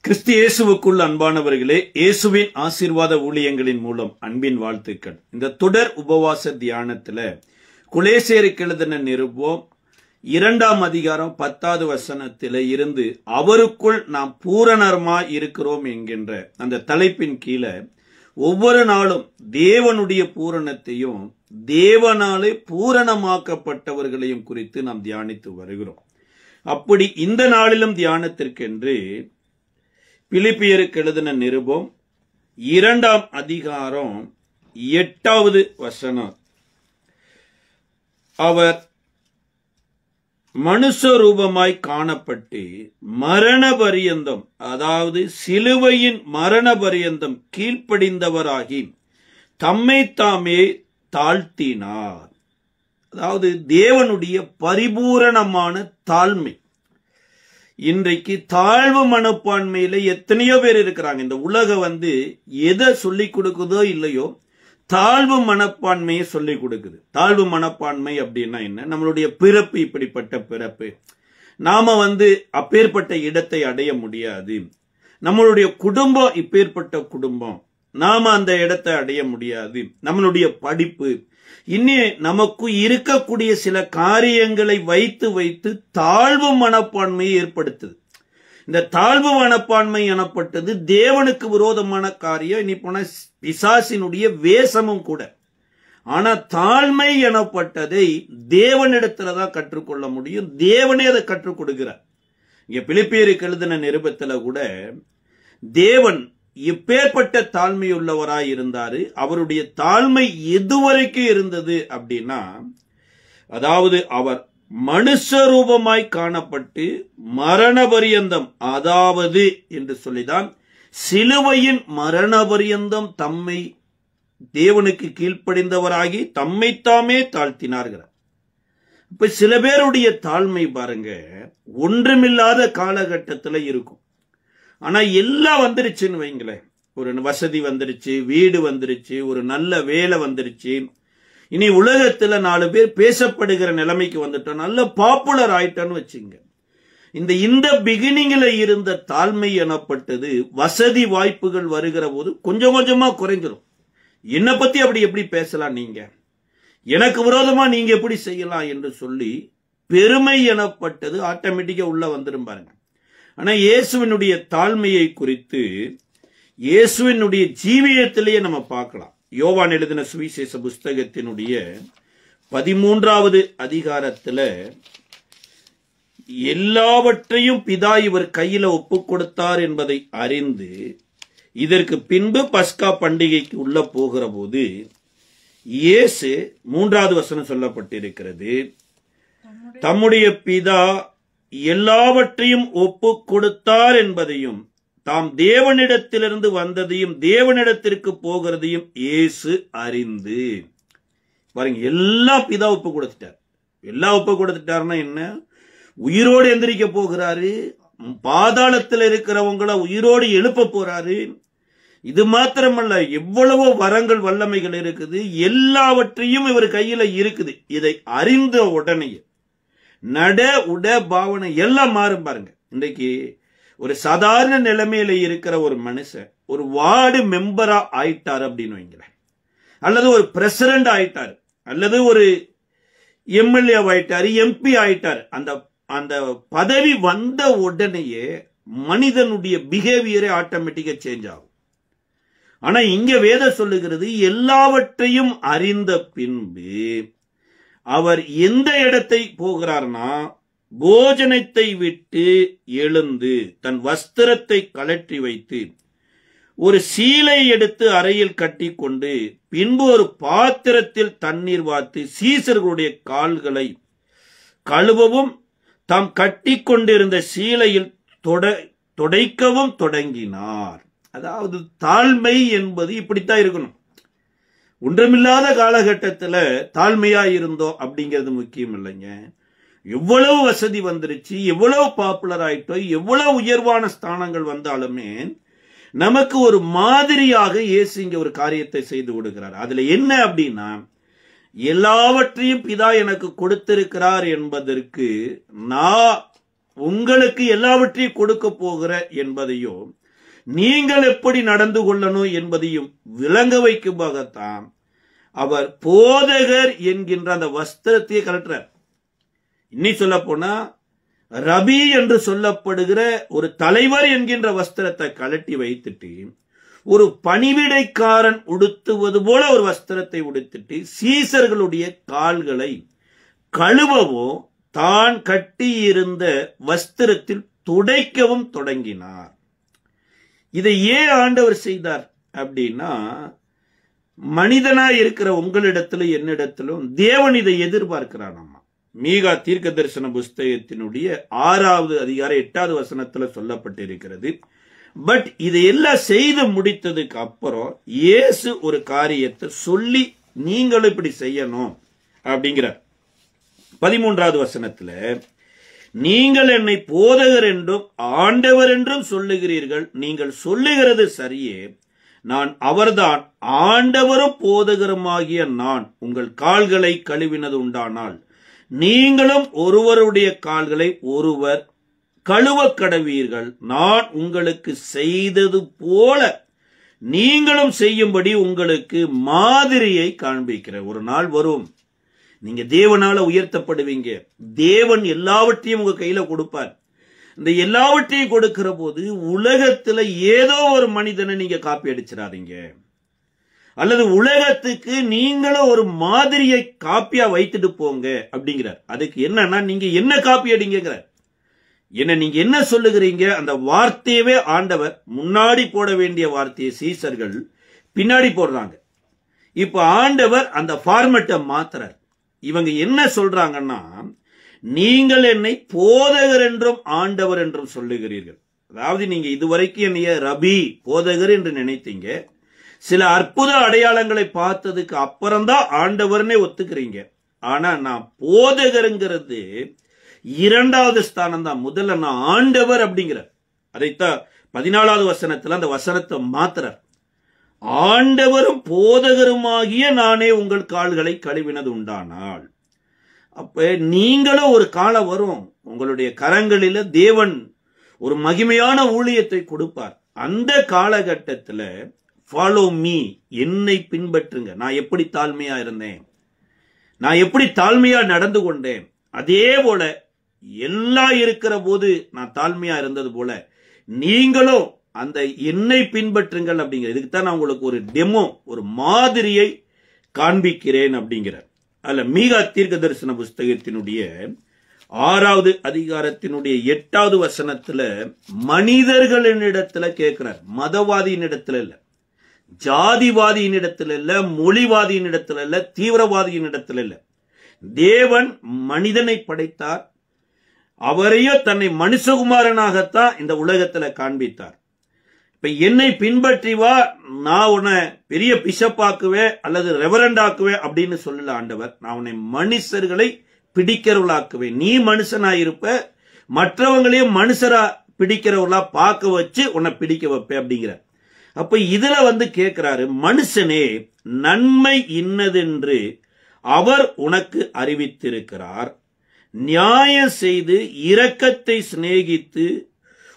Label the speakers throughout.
Speaker 1: கிறிஸ்து இயேசுவுக்குள் அன்பானவர்களே, இயேசுவின் ஆசீர்வாத ஊழியங்களின் மூலம் அன்பின் வாழ்த்துக்கள். இந்த தொடர் உபவாச தியானத்துல கொலோசியருக்கு எழுதின நிருபம் 2ஆம் அதிகாரம் 10வது வசனத்தில இருந்து அவருக்குள் நாம் பூரணமாய் இருக்கிறோம் என்கின்ற அந்த தலைப்பின் கீழே ஒவ்வொரு நாளும் தேவனுடைய பூரணத்தையும் தேவனாலே பூரணமாக்கப்பட்டவர்களையும் குறித்து நாம் தியானித்து வருகிறோம். அப்படி இந்த நாளிலும் தியானத்திற்கென்று பிலிப்பியருக்கு எழுதின நிருபம் 2ஆம் அதிகாரம் 8வது வசனம், அவர் மனுஷ ரூபமாய் காணப்பட்டு மரண பரியந்தம், அதாவது சிலுவையின் மரண பரியந்தம் கீழ்ப்படிந்தவராகி தம்மை தாமே தாழ்த்தினார். அதாவது தேவனுடைய பரிபூரணமான தாழ்மை. இன்றைக்கு தாழ்வு மனப்பான்மையில எத்தனையோ பேர் இருக்கிறாங்க. இந்த உலகம் எதை சொல்லிக் கொடுக்குதோ இல்லையோ தாழ்வு மனப்பான்மையை சொல்லிக் கொடுக்குது. தாழ்வு மனப்பான்மை அப்படின்னா என்ன? நம்மளுடைய பிறப்பு இப்படிப்பட்ட பிறப்பு, நாம அப்பேற்பட்ட இடத்தை அடைய முடியாது. நம்மளுடைய குடும்பம் இப்பேற்பட்ட குடும்பம், நாம அந்த இடத்தை அடைய முடியாது. நம்மளுடைய படிப்பு, இன்னே நமக்கு இருக்கக்கூடிய சில காரியங்களை வைத்து வைத்து தாழ்வு மனப்பான்மையை ஏற்படுத்துது. இந்த தாழ்வு மனப்பான்மை எனப்பட்டது தேவனுக்கு விரோதமான காரியம். இனி போன பிசாசினுடைய வேஷமும் கூட. ஆனா தாழ்மை எனப்பட்டதை தேவனிடத்துலதான் கற்றுக்கொள்ள முடியும். தேவனே அதை கற்றுக் கொடுக்கிறார். இங்க பிலிப்பியருக்கு எழுதின நிருபத்துல கூட தேவன் எப்பேற்பட்ட தாழ்மையுள்ளவராய் இருந்தாரு. அவருடைய தாழ்மை எதுவரைக்கும் இருந்தது அப்படின்னா, அதாவது அவர் மனுஷ ரூபமாய் காணப்பட்டு மரண பரியந்தம், அதாவது என்று சொல்லிதான் சிலுவையின் மரண பரியந்தம் தம்மை தேவனுக்கு கீழ்ப்படிந்தவராகி தம்மைத்தாமே தாழ்த்தினார்கள். இப்ப சில பேருடைய தாழ்மை பாருங்க, ஒன்றுமில்லாத காலகட்டத்தில் இருக்கும். ஆனா எல்லாம் வந்துருச்சுன்னு வைங்களேன். ஒரு வசதி வந்துருச்சு, வீடு வந்துருச்சு, ஒரு நல்ல வேலை வந்துருச்சு, இனி உலகத்துல 4 பேர் பேசப்படுகிற நிலைமைக்கு வந்துட்டோம், நல்ல பாப்புலர் ஆயிட்டோன்னு வச்சுங்க. இந்த பிகினிங்ல இருந்த தாழ்மை எனப்பட்டது வசதி வாய்ப்புகள் வருகிற போது கொஞ்சம் கொஞ்சமா குறைஞ்சிரும். என்னை பத்தி அப்படி எப்படி பேசலாம், நீங்க எனக்கு விரோதமா நீங்க எப்படி செய்யலாம் என்று சொல்லி பெருமை எனப்பட்டது ஆட்டோமேட்டிக்கா உள்ள வந்துடும் பாருங்க. ஆனா இயேசுவினுடைய தாழ்மையை குறித்து இயேசுவினுடைய ஜீவியத்திலேயே நம்ம பார்க்கலாம். யோவான் எழுதின சுவிசேஷ புஸ்தகத்தினுடைய 13வது அதிகாரத்துல எல்லாவற்றையும் பிதா இவர் கையில ஒப்புக் கொடுத்தார் என்பதை அறிந்து இதற்கு பின்பு பஸ்கா பண்டிகைக்கு உள்ள போகிற போது இயேசு 3வது வசனம் சொல்லப்பட்டிருக்கிறது, தம்முடைய பிதா எல்லாவற்றையும் ஒப்புக் கொடுத்தார் என்பதையும் தாம் தேவனிடத்திலிருந்து வந்ததையும் தேவனிடத்திற்கு போகிறதையும் இயேசு அறிந்து. பாருங்க, எல்லாம் பிதா ஒப்பு கொடுத்துட்டார். எல்லாம் ஒப்பு கொடுத்துட்டாருன்னா என்ன? உயிரோடு எந்திரிக்க போகிறாரு, பாதாளத்தில் இருக்கிறவங்களை உயிரோடு எழுப்ப போறாரு. இது மாத்திரமல்ல, எவ்வளவோ வரங்கள் வல்லமைகள் இருக்குது, எல்லாவற்றையும் இவர் கையில இருக்குது. இதை அறிந்த உடனே நட உட பாவனை எல்லாம் மாறும் பாருங்க. இன்றைக்கு ஒரு சாதாரண நிலைமையில இருக்கிற ஒரு மனுஷன் ஒரு வார்டு மெம்பரா ஆயிட்டார் அப்படின்னு வைங்களேன், அல்லது ஒரு பிரசிடென்ட் ஆயிட்டாரு, அல்லது ஒரு எம்எல்ஏ ஆயிட்டாரு, எம்பி ஆயிட்டாரு. அந்த பதவி வந்த உடனேயே மனிதனுடைய பிஹேவியரே ஆட்டோமேட்டிக்கா சேஞ்ச் ஆகும். ஆனா இங்க வேதம் சொல்லுகிறது, எல்லாவற்றையும் அறிந்த பின்பு அவர் எந்த இடத்தை போகிறார்னா, போஜனத்தை விட்டு எழுந்து தன் வஸ்திரத்தை கழற்றி வைத்து ஒரு சீலை எடுத்து அறையில் கட்டி கொண்டு பின்பு ஒரு பாத்திரத்தில் தண்ணீர் வார்த்து சீசர்களுடைய கால்களை கழுவவும் தாம் கட்டி கொண்டிருந்த சீலையில் தொடைக்கவும் தொடங்கினார். அதாவது தாழ்மை என்பது இப்படித்தான் இருக்கணும். ஒன்றுமில்லாத காலகட்டத்தில் தாழ்மையா இருந்தோம் அப்படிங்கிறது முக்கியம் இல்லைங்க. எவ்வளவு வசதி வந்துருச்சு, எவ்வளவு பாப்புலர் ஆயிட்டோ, எவ்வளவு உயர்வான ஸ்தானங்கள் வந்தாலுமே நமக்கு ஒரு மாதிரியாக இயேசு இங்க ஒரு காரியத்தை செய்து விடுகிறார். அதுல என்ன அப்படின்னா, எல்லாவற்றையும் பிதா எனக்கு கொடுத்திருக்கிறார் என்பதற்கு நான் உங்களுக்கு எல்லாவற்றையும் கொடுக்க போகிற என்பதையோ நீங்கள் எப்படி நடந்து கொள்ளணும் என்பதையும் விளங்க வைக்கும்பாகத்தான் அவர் போதகர் என்கின்ற அந்த வஸ்திரத்தையே கலட்டுறார். இன்னி சொல்ல போனா ரபி என்று சொல்லப்படுகிற ஒரு தலைவர் என்கின்ற வஸ்திரத்தை கலட்டி வைத்துட்டு ஒரு பணிவிடைக்காரன் உடுத்துவது போல ஒரு வஸ்திரத்தை உடுத்திட்டு சீசர்களுடைய கால்களை கழுவவோ தான் கட்டியிருந்த வஸ்திரத்தில் துடைக்கவும் தொடங்கினார். இதை ஏன் ஆண்டவர் செய்தார் அப்படின்னா, மனிதனாய் இருக்கிற உங்களிடத்திலும் என்னிடத்திலும் தேவன் இதை எதிர்பார்க்கிறான். மீகா தீர்க்க தரிசன புஸ்தகத்தினுடைய 6வது அதிகாரம் 8வது வசனத்துல சொல்லப்பட்டிருக்கிறது. பட் இதையெல்லாம் செய்து முடித்ததுக்கு அப்புறம் இயேசு ஒரு காரியத்தை சொல்லி நீங்களும் இப்படி செய்யணும் அப்படிங்கிறார். 13வது வசனத்துல, நீங்கள் என்னை போதகர் என்றும் ஆண்டவர் என்றும் சொல்லுகிறீர்கள். நீங்கள் சொல்லுகிறது சரியே. நான் அவர்தான் ஆண்டவரும் போதகருமாகிய நான் உங்கள் கால்களை கழுவினது உண்டானால் நீங்களும் ஒருவருடைய கால்களை ஒருவர் கழுவ கடவீர்கள். நான் உங்களுக்கு செய்தது போல நீங்களும் செய்யும்படி உங்களுக்கு மாதிரியை காண்பிக்கிறேன். ஒரு நாள் வரும், நீங்க தேவனால உயர்த்தப்படுவீங்க. தேவன் எல்லாவற்றையும் உங்க கையில கொடுப்பார். இந்த எல்லாவற்றையும் கொடுக்கிற போது உலகத்துல ஏதோ ஒரு மனிதனை நீங்க காப்பி அடிச்சிடாதீங்க, அல்லது உலகத்துக்கு நீங்களும் ஒரு மாதிரியை காப்பியா வைத்துட்டு போங்க அப்படிங்கிறார். அதுக்கு என்னன்னா, நீங்க என்ன காப்பி அடிங்கிறார். என்ன நீங்க என்ன சொல்லுகிறீங்க, அந்த வார்த்தையவே ஆண்டவர் முன்னாடி போட வேண்டிய வார்த்தையை சீசர்கள் பின்னாடி போடுறாங்க. இப்ப ஆண்டவர் அந்த ஃபார்மேட்டை மாத்துறார். இவங்க என்ன சொல்றாங்கன்னா, நீங்கள் என்னை போதகர் என்றும் ஆண்டவர் என்றும் சொல்லுகிறீர்கள். அதாவது நீங்க இதுவரைக்கும் என்னைய ரபி போதகர் என்று நினைத்தீங்க. சில அற்புத அடையாளங்களை பார்த்ததுக்கு அப்புறம்தான் ஆண்டவர்னே ஒத்துக்கிறீங்க. ஆனா நான் போதகருங்கிறது 2வது ஸ்தானம் தான். முதல்ல நான் ஆண்டவர் அப்படிங்கிறார். அதைத்தான் 14வது வசனத்துல அந்த வசனத்தை மாத்துறார். ஆண்டவரும் போதகருமாகிய நானே உங்கள் கால்களை கழுவினது உண்டானால். அப்ப நீங்களும் ஒரு காலம் வரும், உங்களுடைய கரங்களில தேவன் ஒரு மகிமையான ஊழியத்தை கொடுப்பார். அந்த காலகட்டத்துல ஃபாலோ மீ, என்னை பின்பற்றுங்க. நான் எப்படி தாழ்மையா இருந்தேன், நான் எப்படி தாழ்மையா நடந்து கொண்டேன், அதே போல எல்லாம் இருக்கிற போது நான் தாழ்மையா இருந்தது போல நீங்களும் அந்த என்னை பின்பற்றுங்கள் அப்படிங்கிற. இதுக்கு தான் நான் உங்களுக்கு ஒரு டெமோ, ஒரு மாதிரியை காண்பிக்கிறேன் அப்படிங்கிற. அல்ல மீகா தீர்க்க தரிசன புஸ்தகத்தினுடைய 6வது அதிகாரத்தினுடைய 8வது வசனத்துல மனிதர்களினிடத்துல கேட்கிறார். மதவாதியினிடத்துல இல்ல, ஜாதிவாதியினிடத்துல இல்ல, மொழிவாதியினிடத்துல இல்ல, தீவிரவாதியினிடத்துல இல்ல. தேவன் மனிதனை படைத்தார். அவரையோ தன்னை மனுஷகுமாரனாகத்தான் இந்த உலகத்துல காண்பித்தார். இப்ப என்னை பின்பற்றி வா, நான் உன்னை பெரிய பிஷப்பாக்குவேன் அல்லது ரெவரண்ட் ஆக்குவேன் அப்படின்னு சொல்லல ஆண்டவர். நான் உன்னை மனுஷர்களை பிடிக்கிறவளாக்குவேன். நீ மனுஷனாயிருப்ப, மற்றவங்களையும் மனுஷரா பிடிக்கிறவளா பார்க்க வச்சு உன்னை பிடிக்க வைப்பேன் அப்படிங்கிற. அப்ப இதுல கேட்கிறாரு, மனுஷனே நன்மை இன்னதென்று அவர் உனக்கு அறிவித்திருக்கிறார். நியாயம் செய்து இரக்கத்தை சிநேகித்து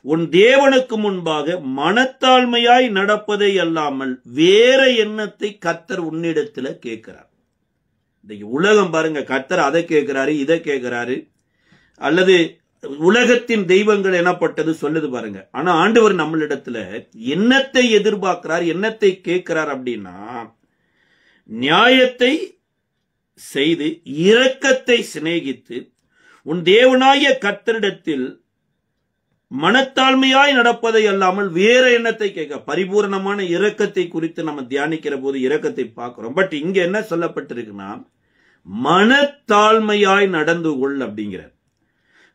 Speaker 1: உன் தேவனுக்கு முன்பாக மனத்தாழ்மையாய் நடப்பதை அல்லாமல் வேற எண்ணத்தை கர்த்தர் உன்னிடத்துல கேட்கிறார். இன்னைக்கு உலகம் பாருங்க, கர்த்தர் அதை கேட்கிறாரு, இதை கேட்கிறாரு, அல்லது உலகத்தின் தெய்வங்கள் எனப்பட்டது சொல்லுது பாருங்க. ஆனா ஆண்டவர் நம்மளிடத்துல என்னத்தை எதிர்பார்க்கிறார், என்னத்தை கேட்கிறார் அப்படின்னா, நியாயத்தை செய்து இரக்கத்தை சிநேகித்து உன் தேவனாய கர்த்தரிடத்தில் மனத்தாழ்மையாய் நடப்பதை அல்லாமல் வேற எண்ணத்தை கேட்க. பரிபூர்ணமான இரக்கத்தை குறித்து நம்ம தியானிக்கிற போது இரக்கத்தை பார்க்கிறோம். பட் இங்க என்ன சொல்லப்பட்டிருக்குன்னா, மனத்தாழ்மையாய் நடந்து கொள் அப்படிங்கிறார்.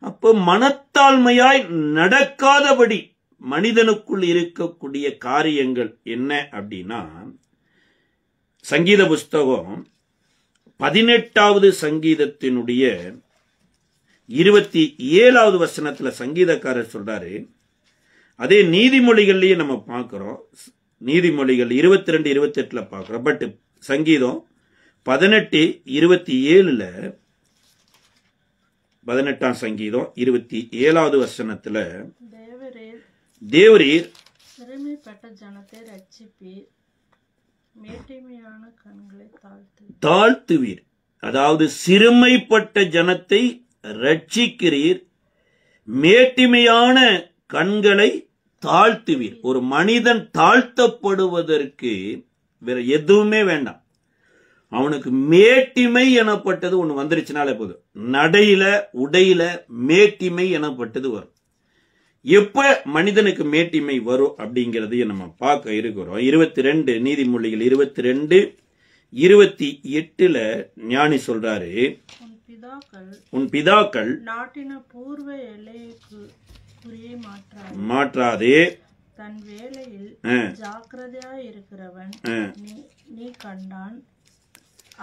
Speaker 1: அப்ப மனத்தாழ்மையாய் நடக்காதபடி மனிதனுக்குள் இருக்கக்கூடிய காரியங்கள் என்ன அப்படின்னா, சங்கீத புஸ்தகம் 18வது சங்கீதத்தினுடைய 27வது வசனத்துல சங்கீதக்காரர் சொல்றாரு. அதே நீதிமொழிகள்லயே நம்ம பார்க்கிறோம். நீதிமொழிகள் 22, 28 பார்க்கிறோம். பட் சங்கீதம் 18, 27 18ஆம் சங்கீதம் 27வது வசனத்துல,
Speaker 2: தேவரீர்
Speaker 1: தேவரீர்
Speaker 2: சிறுமைப்பட்ட ஜனத்தை ரட்சிப்பீர், மேட்டிமையான கண்களை
Speaker 1: தாழ்த்துவீர். அதாவது சிறுமைப்பட்ட ஜனத்தை ரட்சிக்கிறீர், மேட்டிமையான கண்களை தாழ்த்துவீர். ஒரு மனிதன் தாழ்த்தப்படுவதற்கு வேற எதுவுமே வேண்டாம். அவனுக்கு மேட்டிமை எனப்பட்டது ஒண்ணு வந்துருச்சுனாலே போதும். நடையில உடையில மேட்டிமை எனப்பட்டது வரும். எப்ப மனிதனுக்கு மேட்டிமை வரும் அப்படிங்கறதையும் நம்ம பார்க்க இருக்கிறோம். 22 நீதிமொழிகள் 22:28 ஞானி சொல்றாரு, உன் பிதாக்கள்
Speaker 2: நாட்டின பூர்வ எல்லையை
Speaker 1: மாற்றாதே,
Speaker 2: தன் வேலையில் ஜாக்கிரதையாய் இருக்கிறவன் நீ கண்டான்,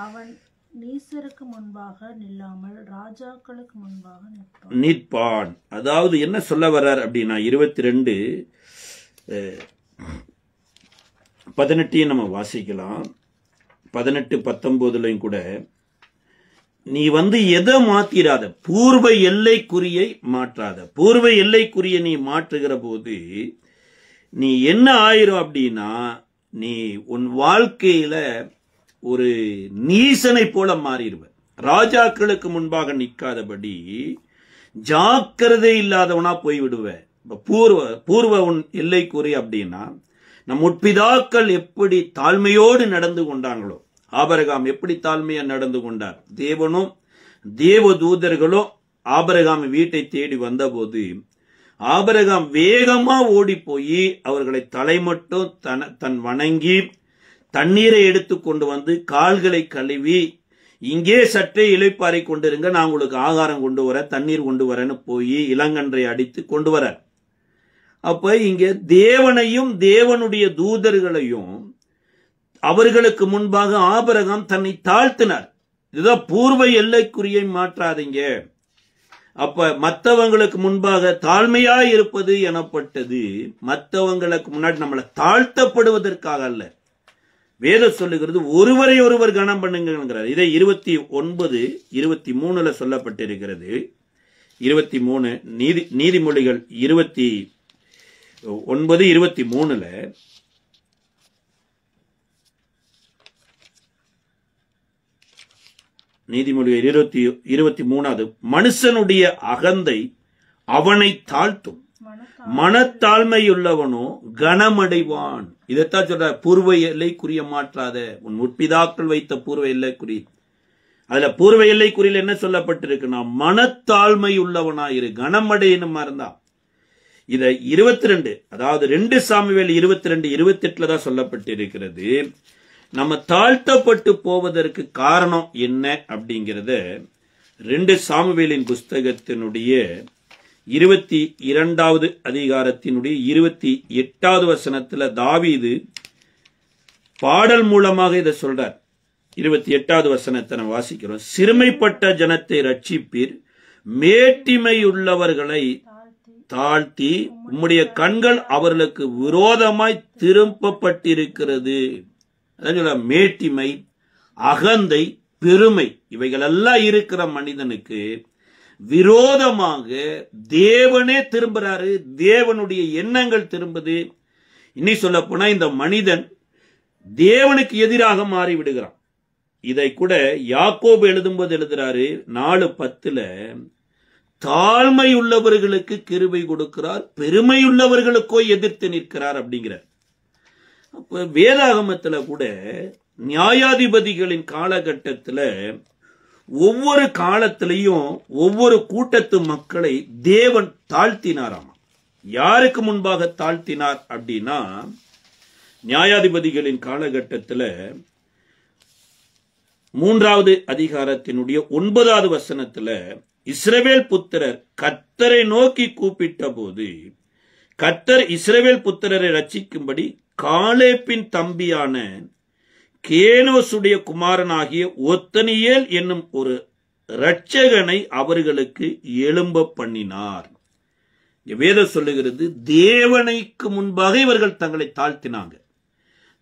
Speaker 2: அவன் நீசருக்கு முன்பாக நில்லாமல் ராஜாக்களுக்கு முன்பாக
Speaker 1: நிற்பான். அதாவது என்ன சொல்ல வர்றார் அப்படின்னா, 22:18 நம்ம வாசிக்கலாம். 18-19 கூட, நீ எதை மாத்திராத, பூர்வ எல்லைக்குறியை மாற்றாத. பூர்வ எல்லைக்குரிய நீ மாற்றுகிற போது நீ என்ன ஆயிரும் அப்படின்னா, நீ உன் வாழ்க்கையில ஒரு நீசனை போல மாறிடுவ. ராஜாக்களுக்கு முன்பாக நிற்காதபடி ஜாக்கிரதை இல்லாதவனா போய்விடுவ. பூர்வ உன் எல்லைக்குறி அப்படின்னா, நம் முற்பிதாக்கள் எப்படி தாழ்மையோடு நடந்து கொண்டாங்களோ, ஆபிரகாம் எப்படி தாழ்மையா நடந்து கொண்டார், தேவனும் தேவ தூதர்களும் ஆபிரகாம் வீட்டை தேடி வந்தபோது ஆபிரகாம் வேகமா ஓடி போய் அவர்களை தலைமட்டும் தன் வணங்கி தண்ணீரை எடுத்து கொண்டு வந்து கால்களை கழுவி, இங்கே சற்றே இளைப்பாறை கொண்டிருங்க, நான் உங்களுக்கு ஆகாரம் கொண்டு வர தண்ணீர் கொண்டு வரேன்னு போய் இளங்கன்றை அடித்து கொண்டு வர. அப்ப இங்க தேவனையும் தேவனுடைய தூதர்களையும் அவர்களுக்கு முன்பாக ஆபிரகாம் தன்னை தாழ்த்தினார். இதுதான் பூர்வ எல்லைக்குறியை மாற்றாதீங்க. அப்ப மற்றவங்களுக்கு முன்பாக தாழ்மையா இருப்பது எனப்பட்டது மற்றவங்களுக்கு முன்னாடி நம்மளை தாழ்த்தப்படுவதற்காக அல்ல. வேதம் சொல்லுகிறது ஒருவரை ஒருவர் கனம் பண்ணுங்கிறார். இதை 29:23 சொல்லப்பட்டிருக்கிறது. 23 நீதிமொழிகள் 29:23 நீதிமொழிகள் 23 மனுஷனுடைய அகந்தை அவனை தாழ்த்தும், மனத்தாழ்மையுள்ளவனோ கனமடைவான். இதைத்தான் சொல்ற, பூர்வ எல்லைக்குரிய மாற்றாத. உன் முற்பிதாக்கள் வைத்த பூர்வ எல்லைக்குறி, அதுல பூர்வ எல்லைக்குறியில் என்ன சொல்லப்பட்டிருக்குன்னா, மனத்தாழ்மை உள்ளவனாயிரு, கனமடையணுமா இருந்தா. இத 22 அதாவது 2 சாமுவேல் 22:28 தான் சொல்லப்பட்டிருக்கிறது. நம்ம தாழ்த்தப்பட்டு போவதற்கு காரணம் என்ன அப்படிங்கிறத 2 சாமுவேலின் புஸ்தகத்தினுடைய 22வது அதிகாரத்தினுடைய 28வது வசனத்துல தாவீது பாடல் மூலமாக இதை சொல்றார். 28வது வசனத்தை நம்ம வாசிக்கிறோம். சிறுமைப்பட்ட ஜனத்தை ரட்சிப்பீர், மேட்டிமையுள்ளவர்களை தாழ்த்தி, உம்முடைய கண்கள் அவர்களுக்கு விரோதமாய் திருப்பப்பட்டிருக்கிறது. அதான் மேட்டிமை, அகந்தை, பெருமை இவைகளெல்லாம் இருக்கிற மனிதனுக்கு விரோதமாக தேவனே திரும்புறாரு. தேவனுடைய எண்ணங்கள் திரும்புது. இன்னி சொல்ல போனா இந்த மனிதன் தேவனுக்கு எதிராக மாறி விடுகிறான். இதை கூட யாக்கோபு எழுதும்போது எழுதுறாரு 4:10 தாழ்மை உள்ளவர்களுக்கு கிருபை கொடுக்கிறார், பெருமையுள்ளவர்களுக்கோ எதிர்த்து நிற்கிறார் அப்படிங்கிறார். அப்ப வேதாகமத்துல கூட நியாயாதிபதிகளின் காலகட்டத்தில் ஒவ்வொரு காலத்திலையும் ஒவ்வொரு கூட்டத்து மக்களை தேவன் தாழ்த்தினாராம். யாருக்கு முன்பாக தாழ்த்தினார் அப்படின்னா, நியாயாதிபதிகளின் காலகட்டத்தில் 3வது அதிகாரத்தினுடைய 9வது வசனத்துல இஸ்ரவேல் புத்திரர் கர்த்தரை நோக்கி கூப்பிட்ட போது கர்த்தர் இஸ்ரவேல் புத்திரரை ரட்சிக்கும்படி காலேப்பின் தம்பியான கேனோசுடைய குமாரனாகிய ஒத்தனியேல் என்னும் ஒரு இரட்சகனை அவர்களுக்கு எழும்ப பண்ணினார். வேதம் சொல்லுகிறது, தேவனுக்கு முன்பாக இவர்கள் தங்களை தாழ்த்தினாங்க.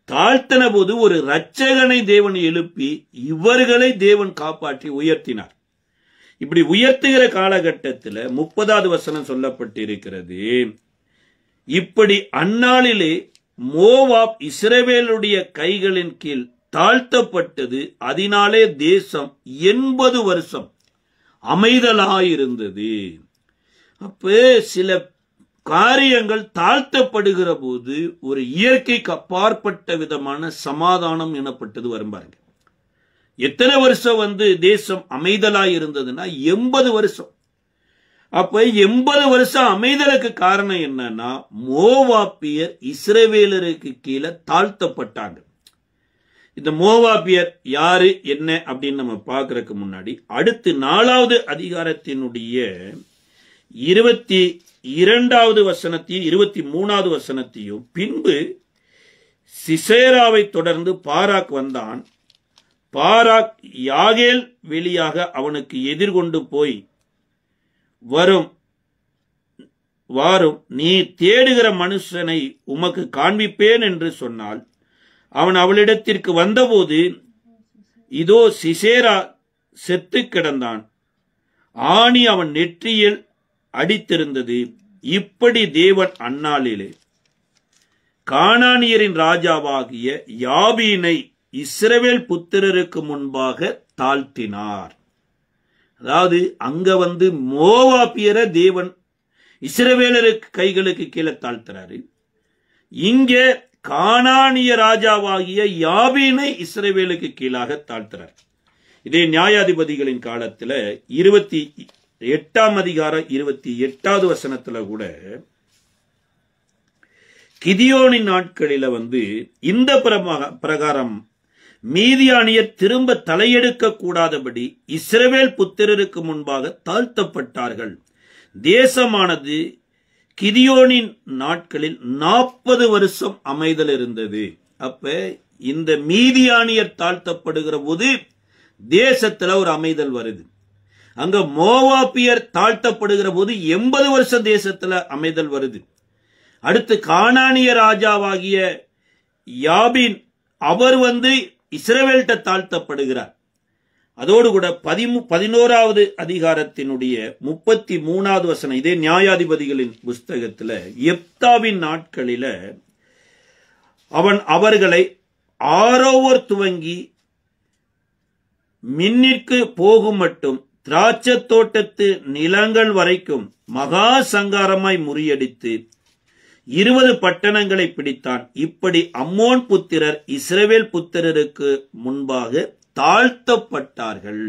Speaker 1: தாழ்த்தின போது ஒரு இரட்சகனை தேவன் எழுப்பி இவர்களை தேவன் காப்பாற்றி உயர்த்தினார். இப்படி உயர்த்துகிற காலகட்டத்தில் 30வது வசனம் சொல்லப்பட்டிருக்கிறது. இப்படி அந்நாளிலே மோவாப் இஸ்ரவேலுடைய கைகளின் கீழ் தாழ்த்தப்பட்டது. அதனாலே தேசம் 80 வருஷம் அமைதலாயிருந்தது. அப்ப சில காரியங்கள் தாழ்த்தப்படுகிற போது ஒரு இயற்கைக்கு அப்பாற்பட்ட விதமான சமாதானம் எனப்பட்டது வரும் பாருங்க. எத்தனை வருஷம் தேசம் அமைதலாய் இருந்ததுன்னா 80 வருஷம். அப்ப 80 வருஷம் அமைதலுக்கு காரணம் என்னன்னா, மோவாபியர் இஸ்ரவேலருக்கு கீழே தாழ்த்தப்பட்டாங்க. இந்த மோவாபியர் யாரு என்ன அப்படின்னு நம்ம பார்க்கறதுக்கு முன்னாடி அடுத்து 4வது அதிகாரத்தினுடைய 22வது வசனத்தையும் 23வது வசனத்தையும், பின்பு சிசேராவை தொடர்ந்து பாராக் வந்தான். பாராக் யாகேல் வெளியாக அவனுக்கு எதிர்கொண்டு போய், வாரும் நீ தேடுகிற மனுஷனை உமக்கு காண்பிப்பேன் என்று சொன்னால், அவன் அவளிடத்திற்கு வந்தபோது இதோ சிசேரா செத்து கிடந்தான். ஆணி அவன் நெற்றியில் அடித்திருந்தது. இப்படி தேவன் அந்நாளிலே கானானியரின் ராஜாவாகிய யாபீனை இஸ்ரவேல் புத்திரருக்கு முன்பாக தாழ்த்தினார். அதாவது அங்க மோவாபியரை தேவன் இஸ்ரவேலருக்கு கைகளுக்கு கீழே தாழ்த்துறாரு. இங்கே கானானிய ராஜாவாகிய யாபீனை இஸ்ரவேலுக்கு கீழாக தாழ்த்துறார். இதே நியாயாதிபதிகளின் காலத்துல 28ஆம் அதிகாரம் 28வது வசனத்துல கூட கிதியோனின் நாட்களில இந்த பிரகாரம் மீதியானியர் திரும்ப தலையெடுக்க கூடாதபடி இஸ்ரவேல் புத்திரருக்கு முன்பாக தாழ்த்தப்பட்டார்கள். தேசமானது கிதியோனின் நாட்களில் 40 வருஷம் அமைதல் இருந்தது. அப்ப இந்த மீதியானியர் தாழ்த்தப்படுகிற போது தேசத்துல ஒரு அமைதல் வருது. அங்க மோவாபியர் தாழ்த்தப்படுகிற போது 80 வருஷம் தேசத்துல அமைதல் வருது. அடுத்து கானானிய ராஜாவாகிய யாபீன் அவர் இஸ்ரவேல்கிட்ட தாழ்த்தப்படுகிறார். அதோடு கூட 11வது அதிகாரத்தினுடைய 33வது வசனம், இதே நியாயாதிபதிகளின் புஸ்தகத்துல, எப்தாவின் நாட்களில அவன் அவர்களை ஆரோவர் துவங்கி மின்னிற்கு போகும் மட்டும் திராட்சை தோட்டத்து நிலங்கள் வரைக்கும் மகா சங்காரமாய் முறியடித்து 20 பட்டணங்களை பிடித்தான். இப்படி அம்மோன் புத்திரர் இஸ்ரவேல் புத்திரருக்கு முன்பாக தாழ்த்தப்பட்டார்கள்.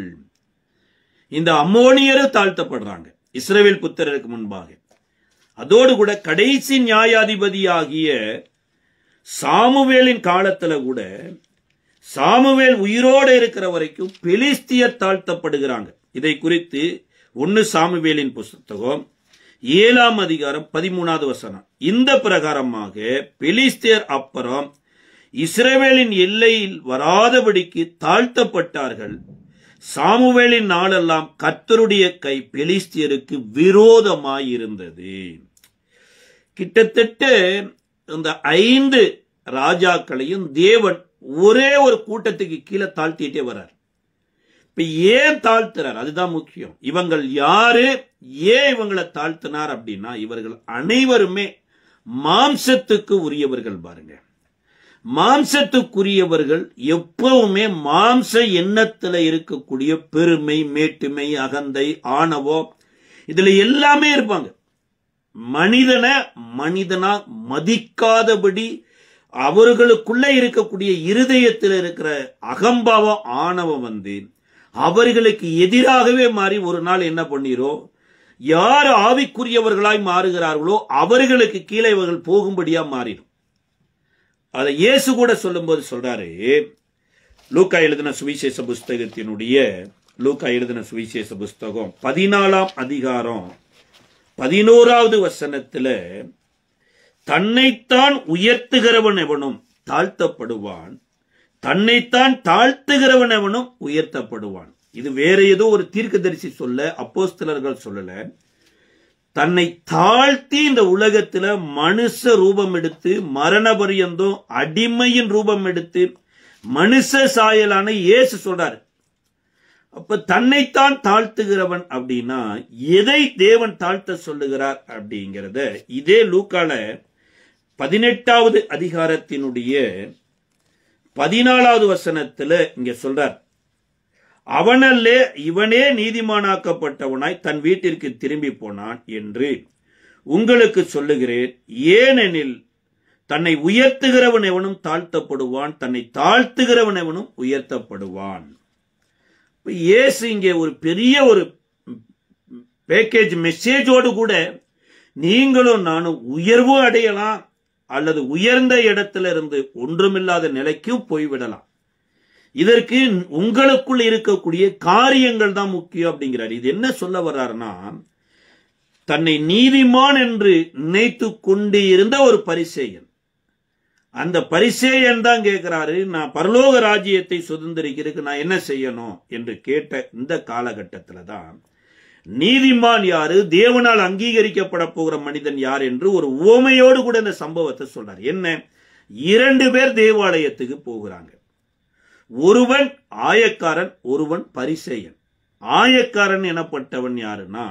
Speaker 1: இந்த அம்மோனியரும் தாழ்த்தப்படுறாங்க இஸ்ரவேல் புத்திரருக்கு முன்பாக. அதோடு கூட கடைசி நியாயாதிபதியாகிய சாமுவேலின் காலத்துல கூட, சாமுவேல் உயிரோடு இருக்கிற வரைக்கும் பெலிஸ்தியர் தாழ்த்தப்படுகிறாங்க. இதை குறித்து 1 சாமுவேலின் புஸ்தகம் 7ஆம் அதிகாரம் 13வது வசனம். இந்த பிரகாரமாக பெலிஸ்தியர் அப்புறம் இஸ்ரவேலின் எல்லையில் வராதபடிக்கு தாழ்த்தப்பட்டார்கள். சாமுவேலின் நாளெல்லாம் கர்த்தருடைய கை பெலிஸ்தியருக்கு விரோதமாயிருந்தது. கிட்டத்தட்ட இந்த 5 ராஜாக்களையும் தேவன் ஒரே ஒரு கூட்டத்துக்கு கீழே தாழ்த்திட்டே வர்றார். இப்ப ஏன் தாழ்த்துறார்? அதுதான் முக்கியம். இவங்கள் யாரு, ஏன் இவங்களை தாழ்த்தினார் அப்படின்னா, இவர்கள் அனைவருமே மாம்சத்துக்கு உரியவர்கள். பாருங்க, மாம்சத்துக்குரியவர்கள் எப்பவுமே மாம்ச எண்ணத்துல இருக்கக்கூடிய பெருமை, மேட்டுமை, அகந்தை, ஆணவம், இதுல எல்லாமே இருப்பாங்க. மனிதனா மதிக்காதபடி அவர்களுக்குள்ள இருக்கக்கூடிய இருதயத்தில் இருக்கிற அகம்பாவம், ஆணவம் அவர்களுக்கு எதிராகவே மாறி ஒரு நாள் என்ன பண்ணிரும், யார் ஆவிக்குரியவர்களாய் மாறுகிறார்களோ அவர்களுக்கு கீழே இவர்கள் போகும்படியா மாறிடும். அதை இயேசு கூட சொல்லும்போது சொல்றாரு, லூக்கா எழுதின சுவிசேஷ புஸ்தகம் 14ஆம் அதிகாரம் 11வது வசனத்துல, தன்னைத்தான் உயர்த்துகிறவன் எவனும் தாழ்த்தப்படுவான், தன்னைத்தான் தாழ்த்துகிறவன் எவனும் உயர்த்தப்படுவான். இது வேற ஏதோ ஒரு தீர்க்கதரிசி சொல்ல, அப்போஸ்தலர்கள் சொல்லல. தன்னை தாழ்த்தி இந்த உலகத்துல மனுஷ ரூபம் எடுத்து, மரண பரியந்தம் அடிமையின் ரூபம் எடுத்து, மனுஷ சாயலான இயேசு சொல்றாரு. அப்ப தன்னைத்தான் தாழ்த்துகிறவன் அப்படின்னா எதை தேவன் தாழ்த்த சொல்லுகிறார் அப்படிங்கிறத இதே லூக்கால 18வது அதிகாரத்தினுடைய 14வது வசனத்துல இங்க சொல்றார். அவனல்லே இவனே நீதிமானாக்கப்பட்டவனாய் தன் வீட்டிற்கு திரும்பி போனான் என்று உங்களுக்கு சொல்லுகிறேன். ஏனெனில் தன்னை உயர்த்துகிறவன் எவனும் தாழ்த்தப்படுவான், தன்னை தாழ்த்துகிறவன் எவனும் உயர்த்தப்படுவான். இயேசு இங்கே ஒரு பெரிய ஒரு பேக்கேஜ் மெசேஜோடு கூட நீங்களும் நானும் உயர்வு அடையலாம், அல்லது உயர்ந்த இடத்துல இருந்து ஒன்றுமில்லாத நிலைக்கும் போய்விடலாம். இதற்கு உங்களுக்குள் இருக்கக்கூடிய காரியங்கள் தான் முக்கியம் அப்படிங்கிறார். இது என்ன சொல்ல வர்றாருன்னா, தன்னை நீதிமான் என்று நினைத்து கொண்டு இருந்த ஒரு பரிசேயன், அந்த பரிசேயன் தான் கேட்கிறாரு, நான் பரலோக ராஜ்யத்தை சுதந்திரிக்கிறதுக்கு நான் என்ன செய்யணும் என்று கேட்ட இந்த காலகட்டத்துல தான் நீதிமான் யாரு, தேவனால் அங்கீகரிக்கப்பட போகிற மனிதன் யார் என்று ஒரு உவமையோடு கூட இந்த சம்பவத்தை சொல்றார். என்ன, 2 பேர் தேவாலயத்துக்கு போகிறாங்க. ஒருவன் ஆயக்காரன், ஒருவன் பரிசேயன். ஆயக்காரன் எனப்பட்டவன் யாருன்னா,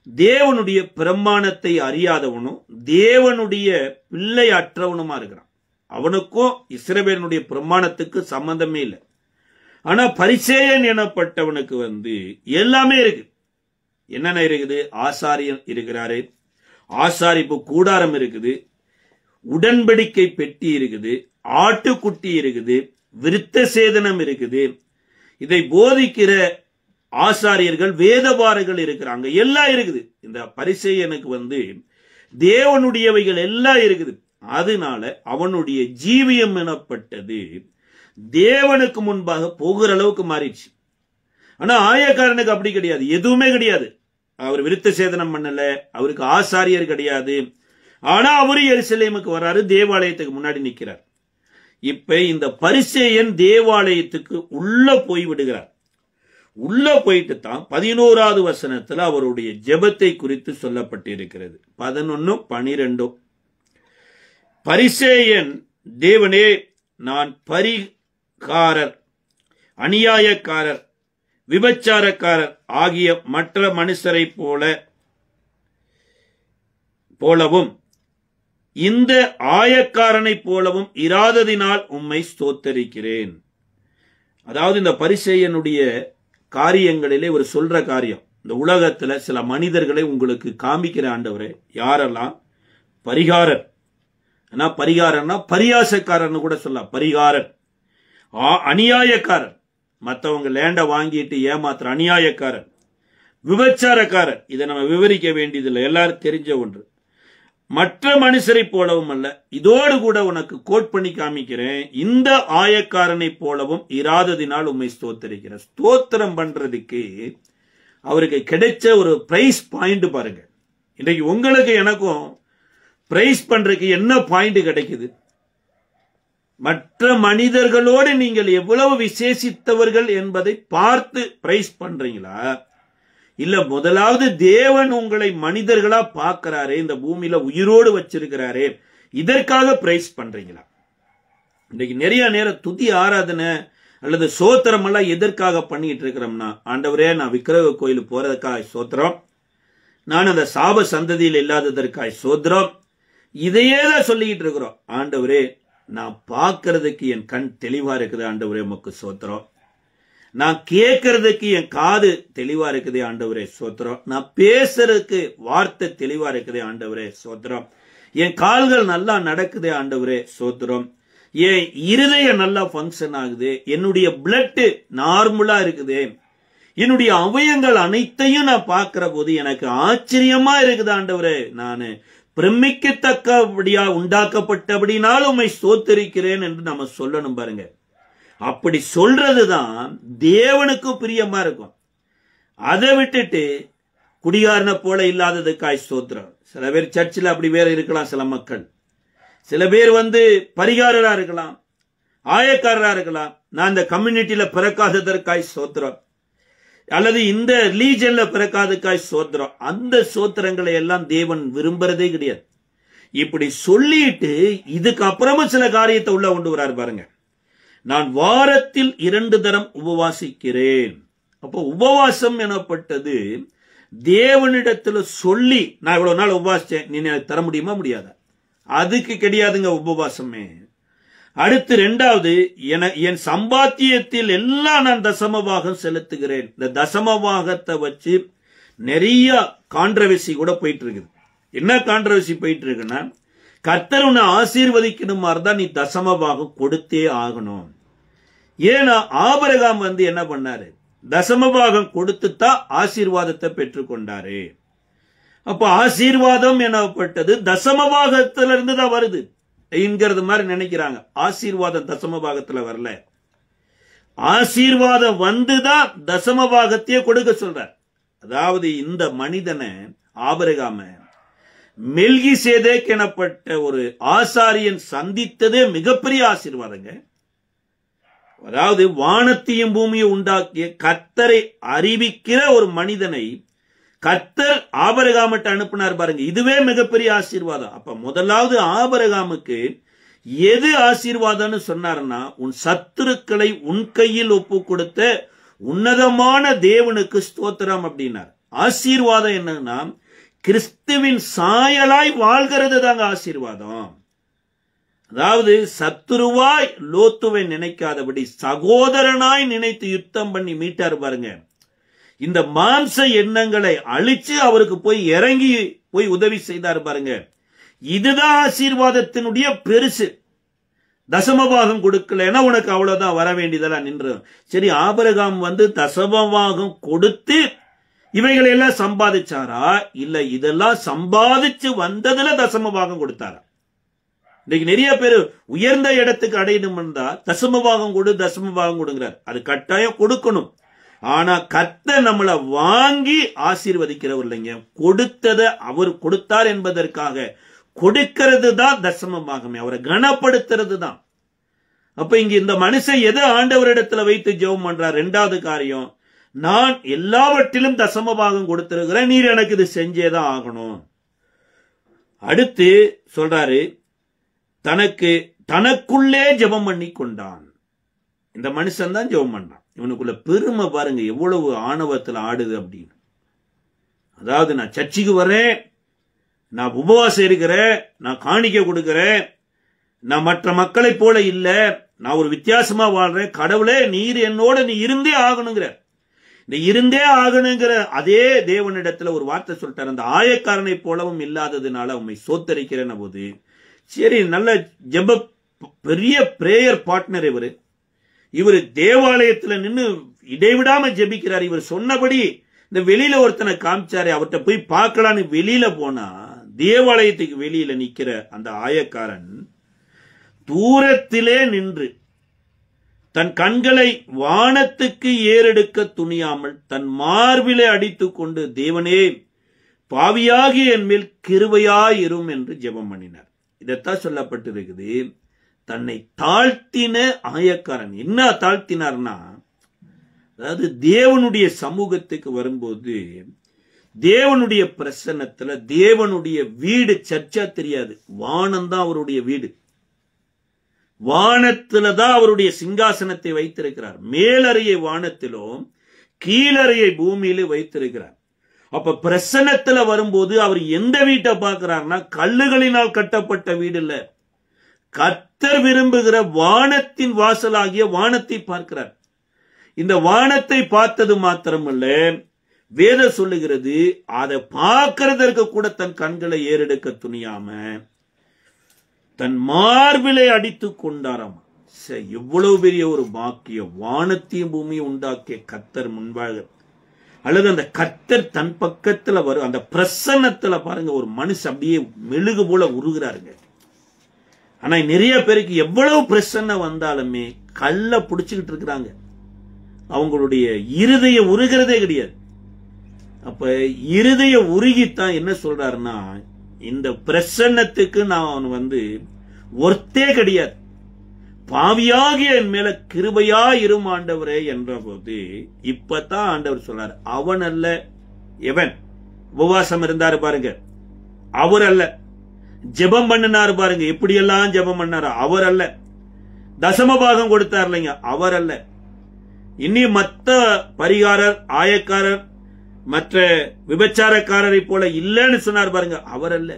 Speaker 1: தேவனுடைய பிரமாணத்தை அறியாதவனும் தேவனுடைய பிள்ளை அற்றவனுமா இருக்கிறான். அவனுக்கும் இஸ்ரவேலுடைய பிரமாணத்துக்கு சம்பந்தமே இல்லை. ஆனா பரிசேயன் எனப்பட்டவனுக்கு எல்லாமே இருக்கு. என்னென்ன இருக்குது? ஆசாரியன் இருக்கிறாரு, ஆசாரிப்பு கூடாரம் இருக்குது, உடன்படிக்கை பெட்டி இருக்குது, ஆட்டுக்குட்டி இருக்குது, விருத்த சேதனம் இருக்குது, இதை போதிக்கிற ஆசாரியர்கள் வேதபாரர்கள் இருக்கிறாங்க, எல்லாம் இருக்குது. இந்த பரிசேயனுக்கு தேவனுடையவைகள் எல்லாம் இருக்குது. அதனால அவனுடைய ஜீவியம் எனப்பட்டது தேவனுக்கு முன்பாக போகிற அளவுக்கு மாறிடுச்சு. ஆனா ஆயக்காரனுக்கு அப்படி கிடையாது, எதுவுமே கிடையாது. அவர் விருத்த சேதனம் பண்ணல, அவருக்கு ஆசாரியர் கிடையாது. ஆனா அவரு எருசலேமுக்கு வர்றாரு, தேவாலயத்துக்கு முன்னாடி நிக்கிறார். இப்ப இந்த பரிசேயன் தேவாலயத்துக்கு உள்ள போய் விடுகிறார். உள்ள போயிட்டு தான் 11வது வசனத்துல அவருடைய ஜெபத்தை குறித்து சொல்லப்பட்டிருக்கிறது. 11, 12. பரிசேயன், தேவனே, நான் பரிகாரர், அநியாயக்காரர், விபச்சாரக்காரர் ஆகிய மற்ற மனுஷரை போலவும் இந்த ஆயக்காரனை போலவும் இராததினால் உம்மை ஸ்தோத்தரிக்கிறேன். அதாவது இந்த பரிசேயனுடைய காரியங்களிலே ஒரு சொல்ற காரியம், இந்த உலகத்துல சில மனிதர்களை உங்களுக்கு காமிக்கிற ஆண்டவரே. யாரெல்லாம்? பரிகாரர். பரிகாரன்னா பரியாசக்காரன்னு கூட சொல்லலாம். பரிகாரர், அநியாயக்காரர், மற்றவங்க லேண்ட வாங்கிட்டு ஏமாத்துற அநியாயக்காரர், விபச்சாரக்காரர். இதை நம்ம விவரிக்க வேண்டியதில்லை, எல்லாரும் தெரிஞ்ச ஒன்று. மற்ற மனுஷரை போலவும் அல்ல, இதோடு கூட உனக்கு கோட் பண்ணி காமிக்கிறேன், இந்த ஆயக்காரனை போலவும் இராததினால் உம்மை ஸ்தோத்தரிக்கிறேன். ஸ்தோத்திரம் பண்றதுக்கு அவருக்கு கிடைச்ச ஒரு பிரைஸ் பாயிண்ட் பாருங்க. இன்றைக்கு உங்களுக்கு எனக்கும் பிரைஸ் பண்றதுக்கு என்ன பாயிண்ட் கிடைக்குது? மற்ற மனிதர்களோடு நீங்கள் எவ்வளவு விசேஷித்தவர்கள் என்பதை பார்த்து பிரைஸ் பண்றீங்களா, இல்ல முதலாவது தேவன் உங்களை மனிதர்களா பார்க்கிறாரே, இந்த பூமியில உயிரோடு வச்சிருக்கிறாரே, இதற்காக பிரைஸ் பண்றீங்களா? இன்னைக்கு நிறைய நேரம் துதி ஆராதனை அல்லது சோத்திரம் எல்லாம் எதற்காக பண்ணிட்டு இருக்கிறோம்னா, ஆண்டவரே நான் விக்கிரக கோயிலுக்கு போறதுக்காக சோத்திரம், நான் அந்த சாப சந்ததியில் இல்லாததற்காக சோத்திரம், இதையே தான் சொல்லிக்கிட்டு இருக்கிறோம். ஆண்டவரே நான் பார்க்கறதுக்கு என் கண் தெளிவா இருக்குது, ஆண்டவரே உமக்கு சோத்திரம். நான் கேட்கறதுக்கு என் காது தெளிவா இருக்குது, ஆண்டவரே சோத்திரம். நான் பேசுறதுக்கு வார்த்தை தெளிவா இருக்குது, ஆண்டவரே சோத்திரம். என் கால்கள் நல்லா நடக்குது, ஆண்டவரே சோத்திரம். என் இருதயம் நல்லா ஃபங்க்ஷன் ஆகுது, என்னுடைய பிளட் நார்மலா இருக்குது, என்னுடைய அவயங்கள் அனைத்தையும் நான் பார்க்கிற போது எனக்கு ஆச்சரியமா இருக்குது, ஆண்டவரே. நான் பிரமிக்கத்தக்கபடியா உண்டாக்கப்பட்டபடினாலும் உம்மை ஸ்தோத்தரிக்கிறேன் என்று நம்ம சொல்லணும் பாருங்க. அப்படி சொல்றதுதான் தேவனுக்கு பிரியமா இருக்கும். அதை விட்டுட்டு குடிகாரனை போல இல்லாததுக்காய் ஸ்தோத்திரம். சில பேர் சர்ச்சில் அப்படி வேற இருக்கலாம், சில மக்கள். சில பேர் பரிகாரரா இருக்கலாம், ஆயக்காரரா இருக்கலாம். நான் இந்த கம்யூனிட்டியில பிறக்காததற்காய் ஸ்தோத்திரம், அல்லது இந்த ரிலீஜன்ல பிறக்காததுக்காய் ஸ்தோத்திரம். அந்த ஸ்தோத்திரங்களை எல்லாம் தேவன் விரும்புறதே கிடையாது. இப்படி சொல்லிட்டு இதுக்கு அப்புறமும் சில காரியத்தை உள்ள கொண்டு வராரு பாருங்க. நான் வாரத்தில் 2 தரம் உபவாசிக்கிறேன். அப்போ உபவாசம் எனப்பட்டது தேவனிடத்துல சொல்லி, நான் இவ்வளவு நாள் உபவாசிச்சேன், நீ எனக்கு தர முடியுமா? முடியாதா? அதுக்கு கிடையாதுங்க உபவாசமே. அடுத்து இரண்டாவது, என் சம்பாத்தியத்தில் எல்லாம் நான் தசமபாகம் செலுத்துகிறேன். இந்த தசமபாகத்தை வச்சு நிறைய கான்ட்ரவர்சி கூட போயிட்டு இருக்குது. என்ன கான்ட்ரவர்சி போயிட்டு இருக்குன்னா, கர்த்தர் உன்னை ஆசீர்வதிக்கணும் மாதிரிதான் நீ தசமபாகம் கொடுத்தே ஆகணும். ஏன்னா ஆபிரகாம் என்ன பண்ணாரு? தசமபாகம் கொடுத்துதான் ஆசீர்வாதத்தை பெற்றுக்கொண்டாரு. அப்ப ஆசீர்வாதம் எனப்பட்டது தசமபாகத்திலிருந்து தான் வருது என்கிறது மாதிரி நினைக்கிறாங்க. ஆசீர்வாதம் தசமபாகத்துல வரல. ஆசீர்வாதம் வந்துதான் தசமபாகத்தையே கொடுக்க சொல்றார். அதாவது இந்த மனிதனை, ஆபிரகாம, மெல்கிசேதேக் எனப்பட்ட ஒரு ஆசாரியன் சந்தித்ததே மிகப்பெரிய ஆசீர்வாதங்க. அதாவது வானத்தையும் பூமியை உண்டாக்கிய கர்த்தரை அறிவிக்கிற ஒரு மனிதனை கர்த்தர் ஆபிரகாமிட்ட அனுப்பினார் பாருங்க. இதுவே மிகப்பெரிய ஆசீர்வாதம். அப்ப முதலாவது ஆபிரகாமுக்கு எது ஆசீர்வாதம்னு சொன்னார்னா, உன் சத்துருக்களை உன் கையில் ஒப்பு கொடுத்த உன்னதமான தேவனுக்கு ஸ்தோத்திரம் அப்படின்னார். ஆசீர்வாதம் என்னன்னா, கிறிஸ்துவின் சாயலாய் வாழ்கிறது தாங்க ஆசீர்வாதம். அதாவது சத்துருவாய் லோத்துவை நினைக்காதபடி சகோதரனாய் நினைத்து யுத்தம் பண்ணி மீட்டார் பாருங்க. இந்த மாம்ச எண்ணங்களை அழிச்சு அவருக்கு போய் இறங்கி போய் உதவி செய்தார் பாருங்க. இதுதான் ஆசீர்வாதத்தினுடைய பெருசு. தசமபாகம் கொடுக்கலன்னா உனக்கு அவ்வளவுதான், வர வேண்டியதெல்லாம் நின்று. சரி, ஆபிரகாம் தசமபாகம் கொடுத்து இவைகளை எல்லாம் சம்பாதிச்சாரா? இல்ல, இதெல்லாம் சம்பாதிச்சு வந்ததுல தசமபாகம் கொடுத்தாரா? இன்னைக்கு நிறைய பேர் உயர்ந்த இடத்துக்கு அடையணும்னா தசமபாகம் கொடு, தசமபாகம் கொடுங்கிறார். அது கட்டாயம் கொடுக்கணும். ஆனா கர்த்தர் நம்மளை வாங்கி ஆசீர்வதிக்கிறவர் இல்லைங்க. கொடுத்ததை அவர் கொடுத்தார் என்பதற்காக கொடுக்கிறது தான் தசமபாகமே, அவரை கனப்படுத்துறது தான். அப்ப இங்க இந்த மனுஷன் எதை ஆண்டவரிடத்துல வைத்து ஜெபம் பண்றார்? இரண்டாவது காரியம், நான் எல்லாவற்றிலும் தசமபாகம் கொடுத்திருக்கிறேன், நீர் எனக்கு இது செஞ்சேதான் ஆகணும். அடுத்து சொல்றாரு, தனக்குள்ளே ஜெபம் பண்ணி கொண்டான். இந்த மனுஷன் தான் ஜெபம் பண்ணான். இவனுக்குள்ள பெருமை பாருங்க எவ்வளவு ஆணவத்தில் ஆடுது அப்படின்னு. அதாவது நான் சர்ச்சுக்கு வரேன், நான் உபவாசம் இருக்கிறேன், நான் காணிக்கை கொடுக்கிறேன், நான் மற்ற மக்களை போல இல்ல, நான் ஒரு வித்தியாசமா வாழ்றேன், கடவுளே நீர் என்னோட நீ இருந்தே ஆகணுங்கிற. இந்த இருந்தே ஆகணுங்கிற அதே தேவனிடத்துல ஒரு வார்த்தை சொல்லிட்டார், அந்த ஆயக்காரனை போலவும் இல்லாததுனால உண்மை சோத்தரிக்கிறேன் போது. சரி, நல்ல ஜெப பெரிய பிரேயர் பார்ட்னர் இவர் தேவாலயத்துல நின்று இடைவிடாம ஜெபிக்கிறார். இவர் சொன்னபடி இந்த வெளியில ஒருத்தனை காமிச்சாரு, அவர்கிட்ட போய் பார்க்கலான்னு வெளியில போனா தேவாலயத்துக்கு வெளியில நிக்கிற அந்த ஆயக்காரன் தூரத்திலே நின்று தன் கண்களை வானத்துக்கு ஏறெடுக்க துணியாமல் தன் மார்பிலே அடித்துக் கொண்டு, தேவனே பாவியாகி என் மேல் கிருபையாயிரும் என்று ஜெபம் பண்ணினார். இதத்தான் சொல்லப்பட்டிருக்குது. தன்னை தாழ்த்தின ஆயக்காரன் என்ன தாழ்த்தினார்னா, அதாவது தேவனுடைய சமூகத்துக்கு வரும்போது தேவனுடைய பிரசன்னத்துல தேவனுடைய வீடு சர்ச்சா தெரியாது, வானம்தான் அவருடைய வீடு. வானத்துலதான் அவருடைய சிங்காசனத்தை வைத்திருக்கிறார். மேலறையை வானத்திலும் கீழறையை பூமியில வைத்திருக்கிறார். அப்ப பிரசன்னத்துல வரும்போது அவர் எந்த வீட்டை பார்க்கிறார்னா, கல்லுகளினால் கட்டப்பட்ட வீடு இல்ல, கர்த்தர் விரும்புகிற வானத்தின் வாசலாகிய வானத்தை பார்க்கிறார். இந்த வானத்தை பார்த்தது மாத்திரமல்ல, வேதம் சொல்லுகிறது, அதை பார்க்கிறதற்கு கூட தன் கண்களை ஏறெடுக்க துணியாம தன் மார்பிலை அடித்துக் கொண்டாராம். எவ்வளவு பெரிய ஒரு பாக்கியம்! வானத்தையும் பூமியும் உண்டாக்கிய கர்த்தர் முன்பாக, அல்லது அந்த கர்த்தர் தன் பக்கத்துல வரும் அந்த பிரசன்னத்துல பாருங்க, ஒரு மனுஷன் அப்படியே மெழுகு போல உருகிறாருங்க. ஆனா நிறைய பேருக்கு எவ்வளவு பிரசன்ன வந்தாலுமே கல்ல புடிச்சுக்கிட்டு இருக்கிறாங்க, அவங்களுடைய இருதய உருகிறதே கிடையாது. அப்ப இருதய உருகித்தான் என்ன சொல்றாருன்னா, இந்த பிரசன்னத்துக்கு நான் ஒர்த்தே கிடையாது, பாவியாகிய என் மேல கிருபையா இரும் ஆண்டவரே என்ற போது இப்பதான் ஆண்டவர் சொல்றாரு, அவன் அல்ல. எவன் உபவாசம் இருந்தாரு பாருங்க, அவர் அல்ல. ஜெபம் பண்ணினாரு பாருங்க, எப்படியெல்லாம் ஜெபம் பண்ணாரு, அவர் அல்ல. தசமபாகம் கொடுத்தார் இல்லைங்க, அவர் அல்ல. இனி மற்ற பரிகாரர், ஆயக்காரர், மற்ற விபச்சாரக்காரரை போல இல்லைன்னு சொன்னார் பாருங்க. அவர் அல்ல.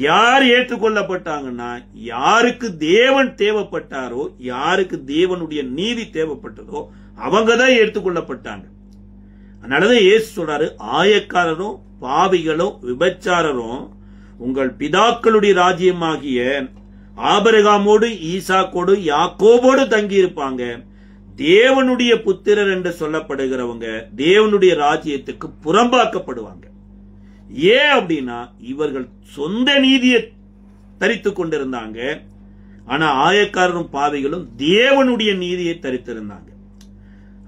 Speaker 1: யார் ஏற்றுக்கொள்ளப்பட்டாங்கன்னா, யாருக்கு தேவன் தேவைப்பட்டாரோ, யாருக்கு தேவனுடைய நீதி தேவைப்பட்டதோ அவங்கதான் ஏற்றுக்கொள்ளப்பட்டாங்க. அதனாலதான் இயேசு சொல்றாரு, ஆயக்காரரும் பாவிகளும் விபச்சாரரும் உங்கள் பிதாக்களுடைய ராஜ்யமாகிய ஆபிரகாமோடு ஈசாக்கோடு யாக்கோபோடு தங்கி இருப்பாங்க. தேவனுடைய புத்திரர் என்று சொல்லப்படுகிறவங்க தேவனுடைய ராஜ்யத்துக்கு புறம்பாக்கப்படுவாங்க. ஏன் அப்படின்னா, இவர்கள் சொந்த நீதியை தரித்துக் கொண்டிருந்தாங்க. ஆனா ஆயக்காரரும் பாவிகளும் தேவனுடைய நீதியை தரித்திருந்தாங்க.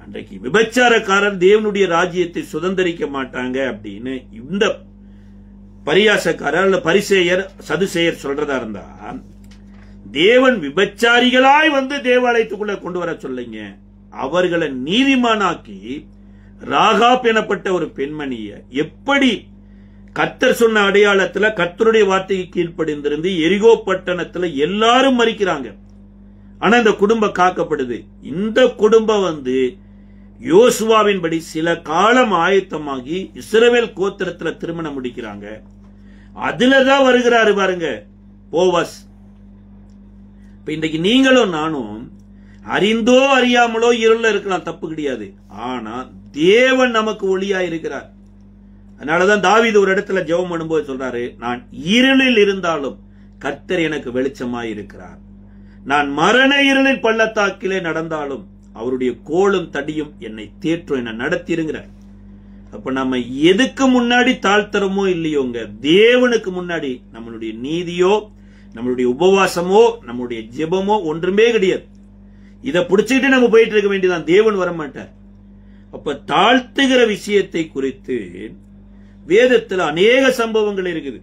Speaker 1: அன்றைக்கு விபச்சாரக்காரர் தேவனுடைய ராஜ்யத்தை சுதந்திரிக்க மாட்டாங்க அப்படின்னு இந்த பரியாசக்காரர் அல்ல பரிசேயர், சதுசேயர் சொல்றதா இருந்தா, தேவன் விபச்சாரிகளாய் வந்து தேவாலயத்துக்குள்ள கொண்டு வர சொல்லுங்க. அவர்களை நீதிமானாக்கி ராகாப் எனப்பட்ட ஒரு பெண்மணிய எப்படி கர்த்தர் சொன்ன அடையாளத்துல கர்த்தருடைய வார்த்தைக்கு கீழ்ப்படிந்திருந்து எரிகோ பட்டணத்துல எல்லாரும் மரிக்கிறாங்க. ஆனா இந்த குடும்பம் காக்கப்படுது. இந்த குடும்பம் வந்து யோசுவாவின்படி சில காலம் ஆயத்தமாகி இஸ்ரவேல் கோத்திரத்துல திருமணம் முடிக்கிறாங்க. அதுலதான் வருகிறாரு பாருங்க போவாஸ். இன்றைக்கு நீங்களும் நானும் அறிந்தோ அறியாமலோ இருள இருக்கலாம், தப்பு கிடையாது. ஆனா தேவன் நமக்கு ஒளியா இருக்கிறார். அதனாலதான் தாவீது ஒரு இடத்துல ஜெபம் பண்ணும்போது சொல்றாரு, நான் இருளில் இருந்தாலும் கர்த்தர் எனக்கு வெளிச்சமாய் இருக்கிறார். நான் மரண இருளில் பள்ளத்தாக்கிலே நடந்தாலும் அவருடைய கோலும் தடியும் என்னை தேற்றும், என்ன நடத்திருங்கிறார். அப்ப நம்ம எதுக்கு முன்னாடி தாழ்த்தரமோ இல்லையோங்க, தேவனுக்கு முன்னாடி நம்மளுடைய நீதியோ நம்மளுடைய உபவாசமோ நம்மளுடைய ஜெபமோ ஒன்றுமே கிடையாது. இதை பிடிச்சிட்டு நம்ம போயிட்டு இருக்க வேண்டியதான், தேவன் வரமாட்டார். அப்ப தாழ்த்துகிற விஷயத்தை குறித்து வேதத்தில் அநேக சம்பவங்கள் இருக்குது.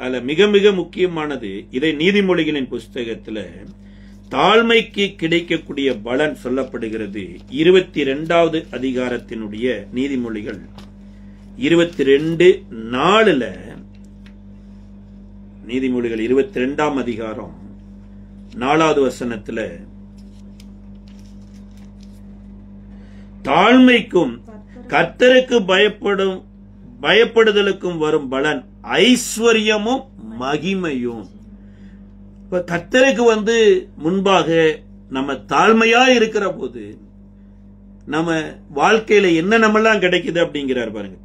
Speaker 1: அதுல மிக மிக முக்கியமானது, இதை நீதிமொழிகளின் புஸ்தகத்துல தாழ்மைக்கு கிடைக்கக்கூடிய பலன் சொல்லப்படுகிறது. 22வது அதிகாரத்தினுடைய நீதிமொழிகள் 22:4 நீதிமொழிகள் 22ஆம் அதிகாரம் 4வது வசனத்துல, தாழ்மைக்கும் கர்த்தருக்கு பயப்படுதலுக்கும் வரும் பலன் ஐஸ்வர்யமும் மகிமையும். இப்ப கர்த்தருக்கு முன்பாக நம்ம தாழ்மையா இருக்கிற போது நம்ம வாழ்க்கையில என்ன நம்மெல்லாம் கிடைக்குது அப்படிங்கிறார் பாருங்க.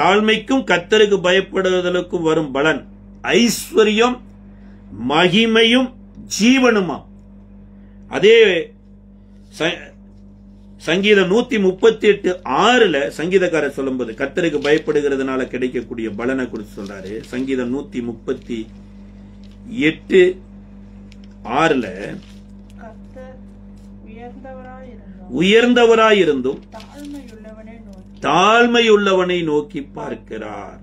Speaker 1: தாழ்மைக்கும் கர்த்தருக்கு பயப்படுதலுக்கும் வரும் பலன் ஐஸ்வர்யம் மகிமையும் ஜீவனுமா. அதே சங்கீதம் 138:6 சங்கீதக்காரர் சொல்லும்போது கர்த்தருக்கு பயப்படுகிறதுனால கிடைக்கக்கூடிய பலனை குறித்து சொல்றாரு. சங்கீதம் 138:6 உயர்ந்தவராயிருந்தும் தாழ்மையுள்ளவனை நோக்கி பார்க்கிறார்,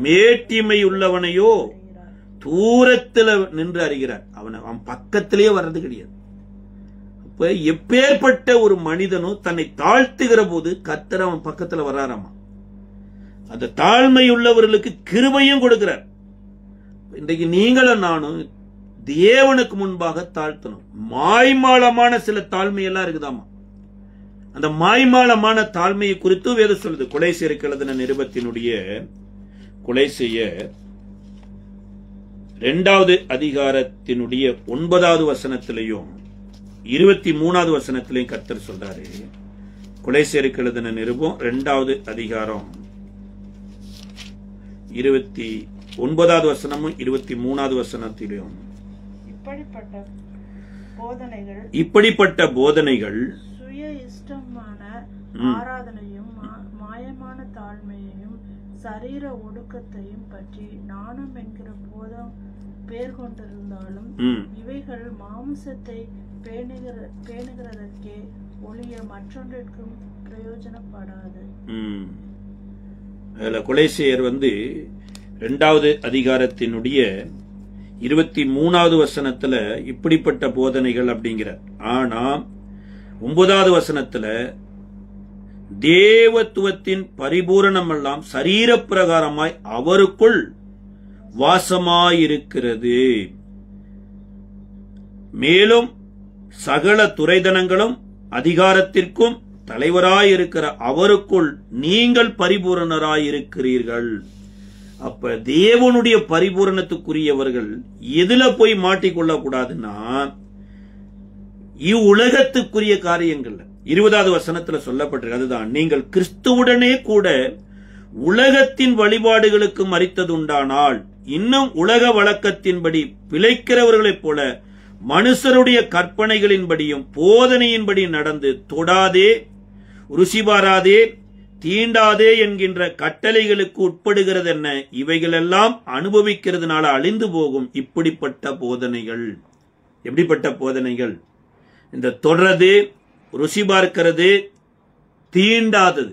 Speaker 1: மேட்டிமையுள்ளவனையோ தூரத்தில் நின்று அறிகிறார். அவன் பக்கத்திலேயே வர்றது கிடையாது. அப்ப எப்பேற்பட்ட ஒரு மனிதனும் தன்னை தாழ்த்துகிற போது கர்த்தர் அவன் பக்கத்துல வர்றாராமா. அந்த தாழ்மையுள்ளவர்களுக்கு கிருபையும் கொடுக்கிறார். இன்றைக்கு நீங்களும் நானும் தேவனுக்கு முன்பாக தாழ்த்தணும். மாய்மாலமான சில தாழ்மையெல்லாம் இருக்குதாமா. அந்த மாய்மாலமான தாழ்மையை குறித்து வேதம் சொல்லுது. கொலைசேருக்கு எழுதின நிருபத்தினுடைய கொலைசேயர் 2வது அதிகாரத்தினுடைய 9வது வசனத்திலையும் 23வது வசனத்திலையும் கர்த்தர் சொல்றாரு. கொலைசேருக்கு எழுதின நிருபம் 2வது அதிகாரம் 29வது வசனமும் 23வது வசனத்திலும் இப்படிப்பட்ட போதனைகள்
Speaker 2: சுய இஷ்டமான ஆராதனையும் மாயமான தாழ்மையையும் சரீர ஒடுக்கத்தையும் பற்றி நாணம் என்கிற போதம் பேர் கொண்டிருந்தாலும் இவைகள் மாம்சத்தை பேணுகிறதற்கே ஒளிய மற்றொன்றிற்கும் பிரயோஜனப்படாது.
Speaker 1: கொலைசேயர் 2வது அதிகாரத்தினுடைய 23வது வசனத்துல இப்படிப்பட்ட போதனைகள் அப்படிங்கிறார். ஆனா 9வது வசனத்துல தேவத்துவத்தின் பரிபூரணம் எல்லாம் சரீர பிரகாரமாய் அவருக்குள் வாசமாயிருக்கிறது. மேலும் சகல துரைதனங்களும் அதிகாரத்திற்கும் தலைவராயிருக்கிற அவருக்குள் நீங்கள் பரிபூரணராயிருக்கிறீர்கள். அப்ப தேவனுடைய பரிபூரணத்துக்குரியவர்கள் எதுல போய் மாட்டிக்கொள்ள கூடாதுன்னா இவ்வுலகத்துக்குரிய காரியங்கள்ல. 20வது வசனத்துல சொல்லப்பட்டிருக்கு, அதுதான் நீங்கள் கிறிஸ்துவுடனே கூட உலகத்தின் வழிபாடுகளுக்கு மரித்ததுண்டானால் இன்னும் உலக வழக்கத்தின்படி பிழைக்கிறவர்களைப் போல மனுஷருடைய கற்பனைகளின்படியும் போதனையின்படி நடந்து தொடாதே, ருசிபாராதே, தீண்டாதே என்கின்ற கட்டளைகளுக்கு உட்படுகிறது என்ன, இவைகளெல்லாம் அனுபவிக்கிறதுனால அழிந்து போகும் இப்படிப்பட்ட போதனைகள். எப்படிப்பட்ட போதனைகள்? இந்த தொடர்றது, ருசி பார்க்கிறது, தீண்டாதது,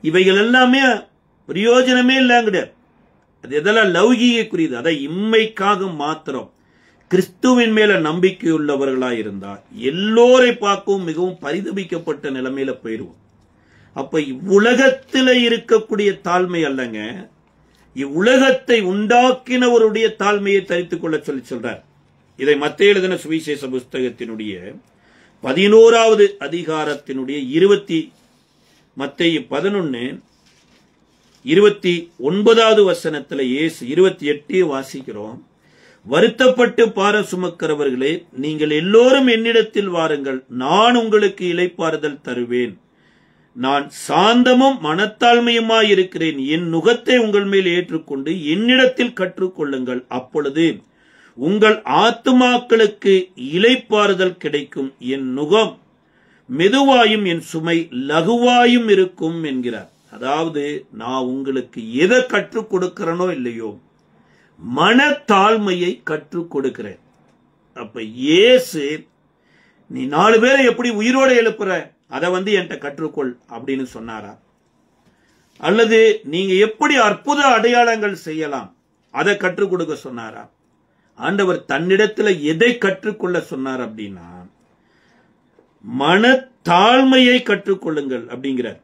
Speaker 1: இவைகள் எல்லாமே பிரயோஜனமே இல்லைங்க. அது எதெல்லாம் லௌகீகக்குரியது. அதை இம்மைக்காக மாத்திரம் கிறிஸ்துவின் மேல நம்பிக்கையுள்ளவர்களா இருந்தா எல்லோரை பார்க்கவும் மிகவும் பரிதபிக்கப்பட்ட நிலைமையில போயிடுவோம். அப்ப இவ்வுலகத்தில இருக்கக்கூடிய தாழ்மை அல்லங்க, இவ்வுலகத்தை உண்டாக்கினவருடைய தாழ்மையை தரித்துக் கொள்ள சொல்றார். இதை மத்தேயு எழுதின சுவிசேஷ புஸ்தகத்தினுடைய 11வது அதிகாரத்தினுடைய மத்தேயு 11:29 வசனத்துல இயேசு 28 வாசிக்கிறோம். வருத்தப்பட்டு பாரம் சுமக்கிறவர்களே, நீங்கள் எல்லோரும் என்னிடத்தில் வாருங்கள், நான் உங்களுக்கு இளைப்பாறுதல் தருவேன். நான் சாந்தமும் மனத்தாழ்மையுமாயிருக்கிறேன். என் நுகத்தை உங்கள் மேல் ஏற்றுக்கொண்டு என்னிடத்தில் கற்றுக்கொள்ளுங்கள், அப்பொழுது உங்கள் ஆத்துமாக்களுக்கு இளைப்பாறுதல் கிடைக்கும். என் நுகம் மெதுவாயும் என் சுமை லகுவாயும் இருக்கும் என்கிறார். அதாவது நான் உங்களுக்கு எதை கற்றுக் கொடுக்கிறனோ இல்லையோ, மனத்தாழ்மையை கற்றுக் கொடுக்கிறேன். அப்ப இயேசு நீ 4 பேரை எப்படி உயிரோடு எழுப்புற, அதை என்கிட்ட கற்றுக்கொள் அப்படின்னு சொன்னாரா? அல்லது நீங்க எப்படி அற்புத அடையாளங்கள் செய்யலாம் அதை கற்றுக் கொடுக்க சொன்னாரா? ஆண்டவர் தன்னிடத்துல எதை கற்றுக்கொள்ள சொன்னார் அப்படின்னா, மனத்தாழ்மையை கற்றுக்கொள்ளுங்கள் அப்படிங்கிறார்.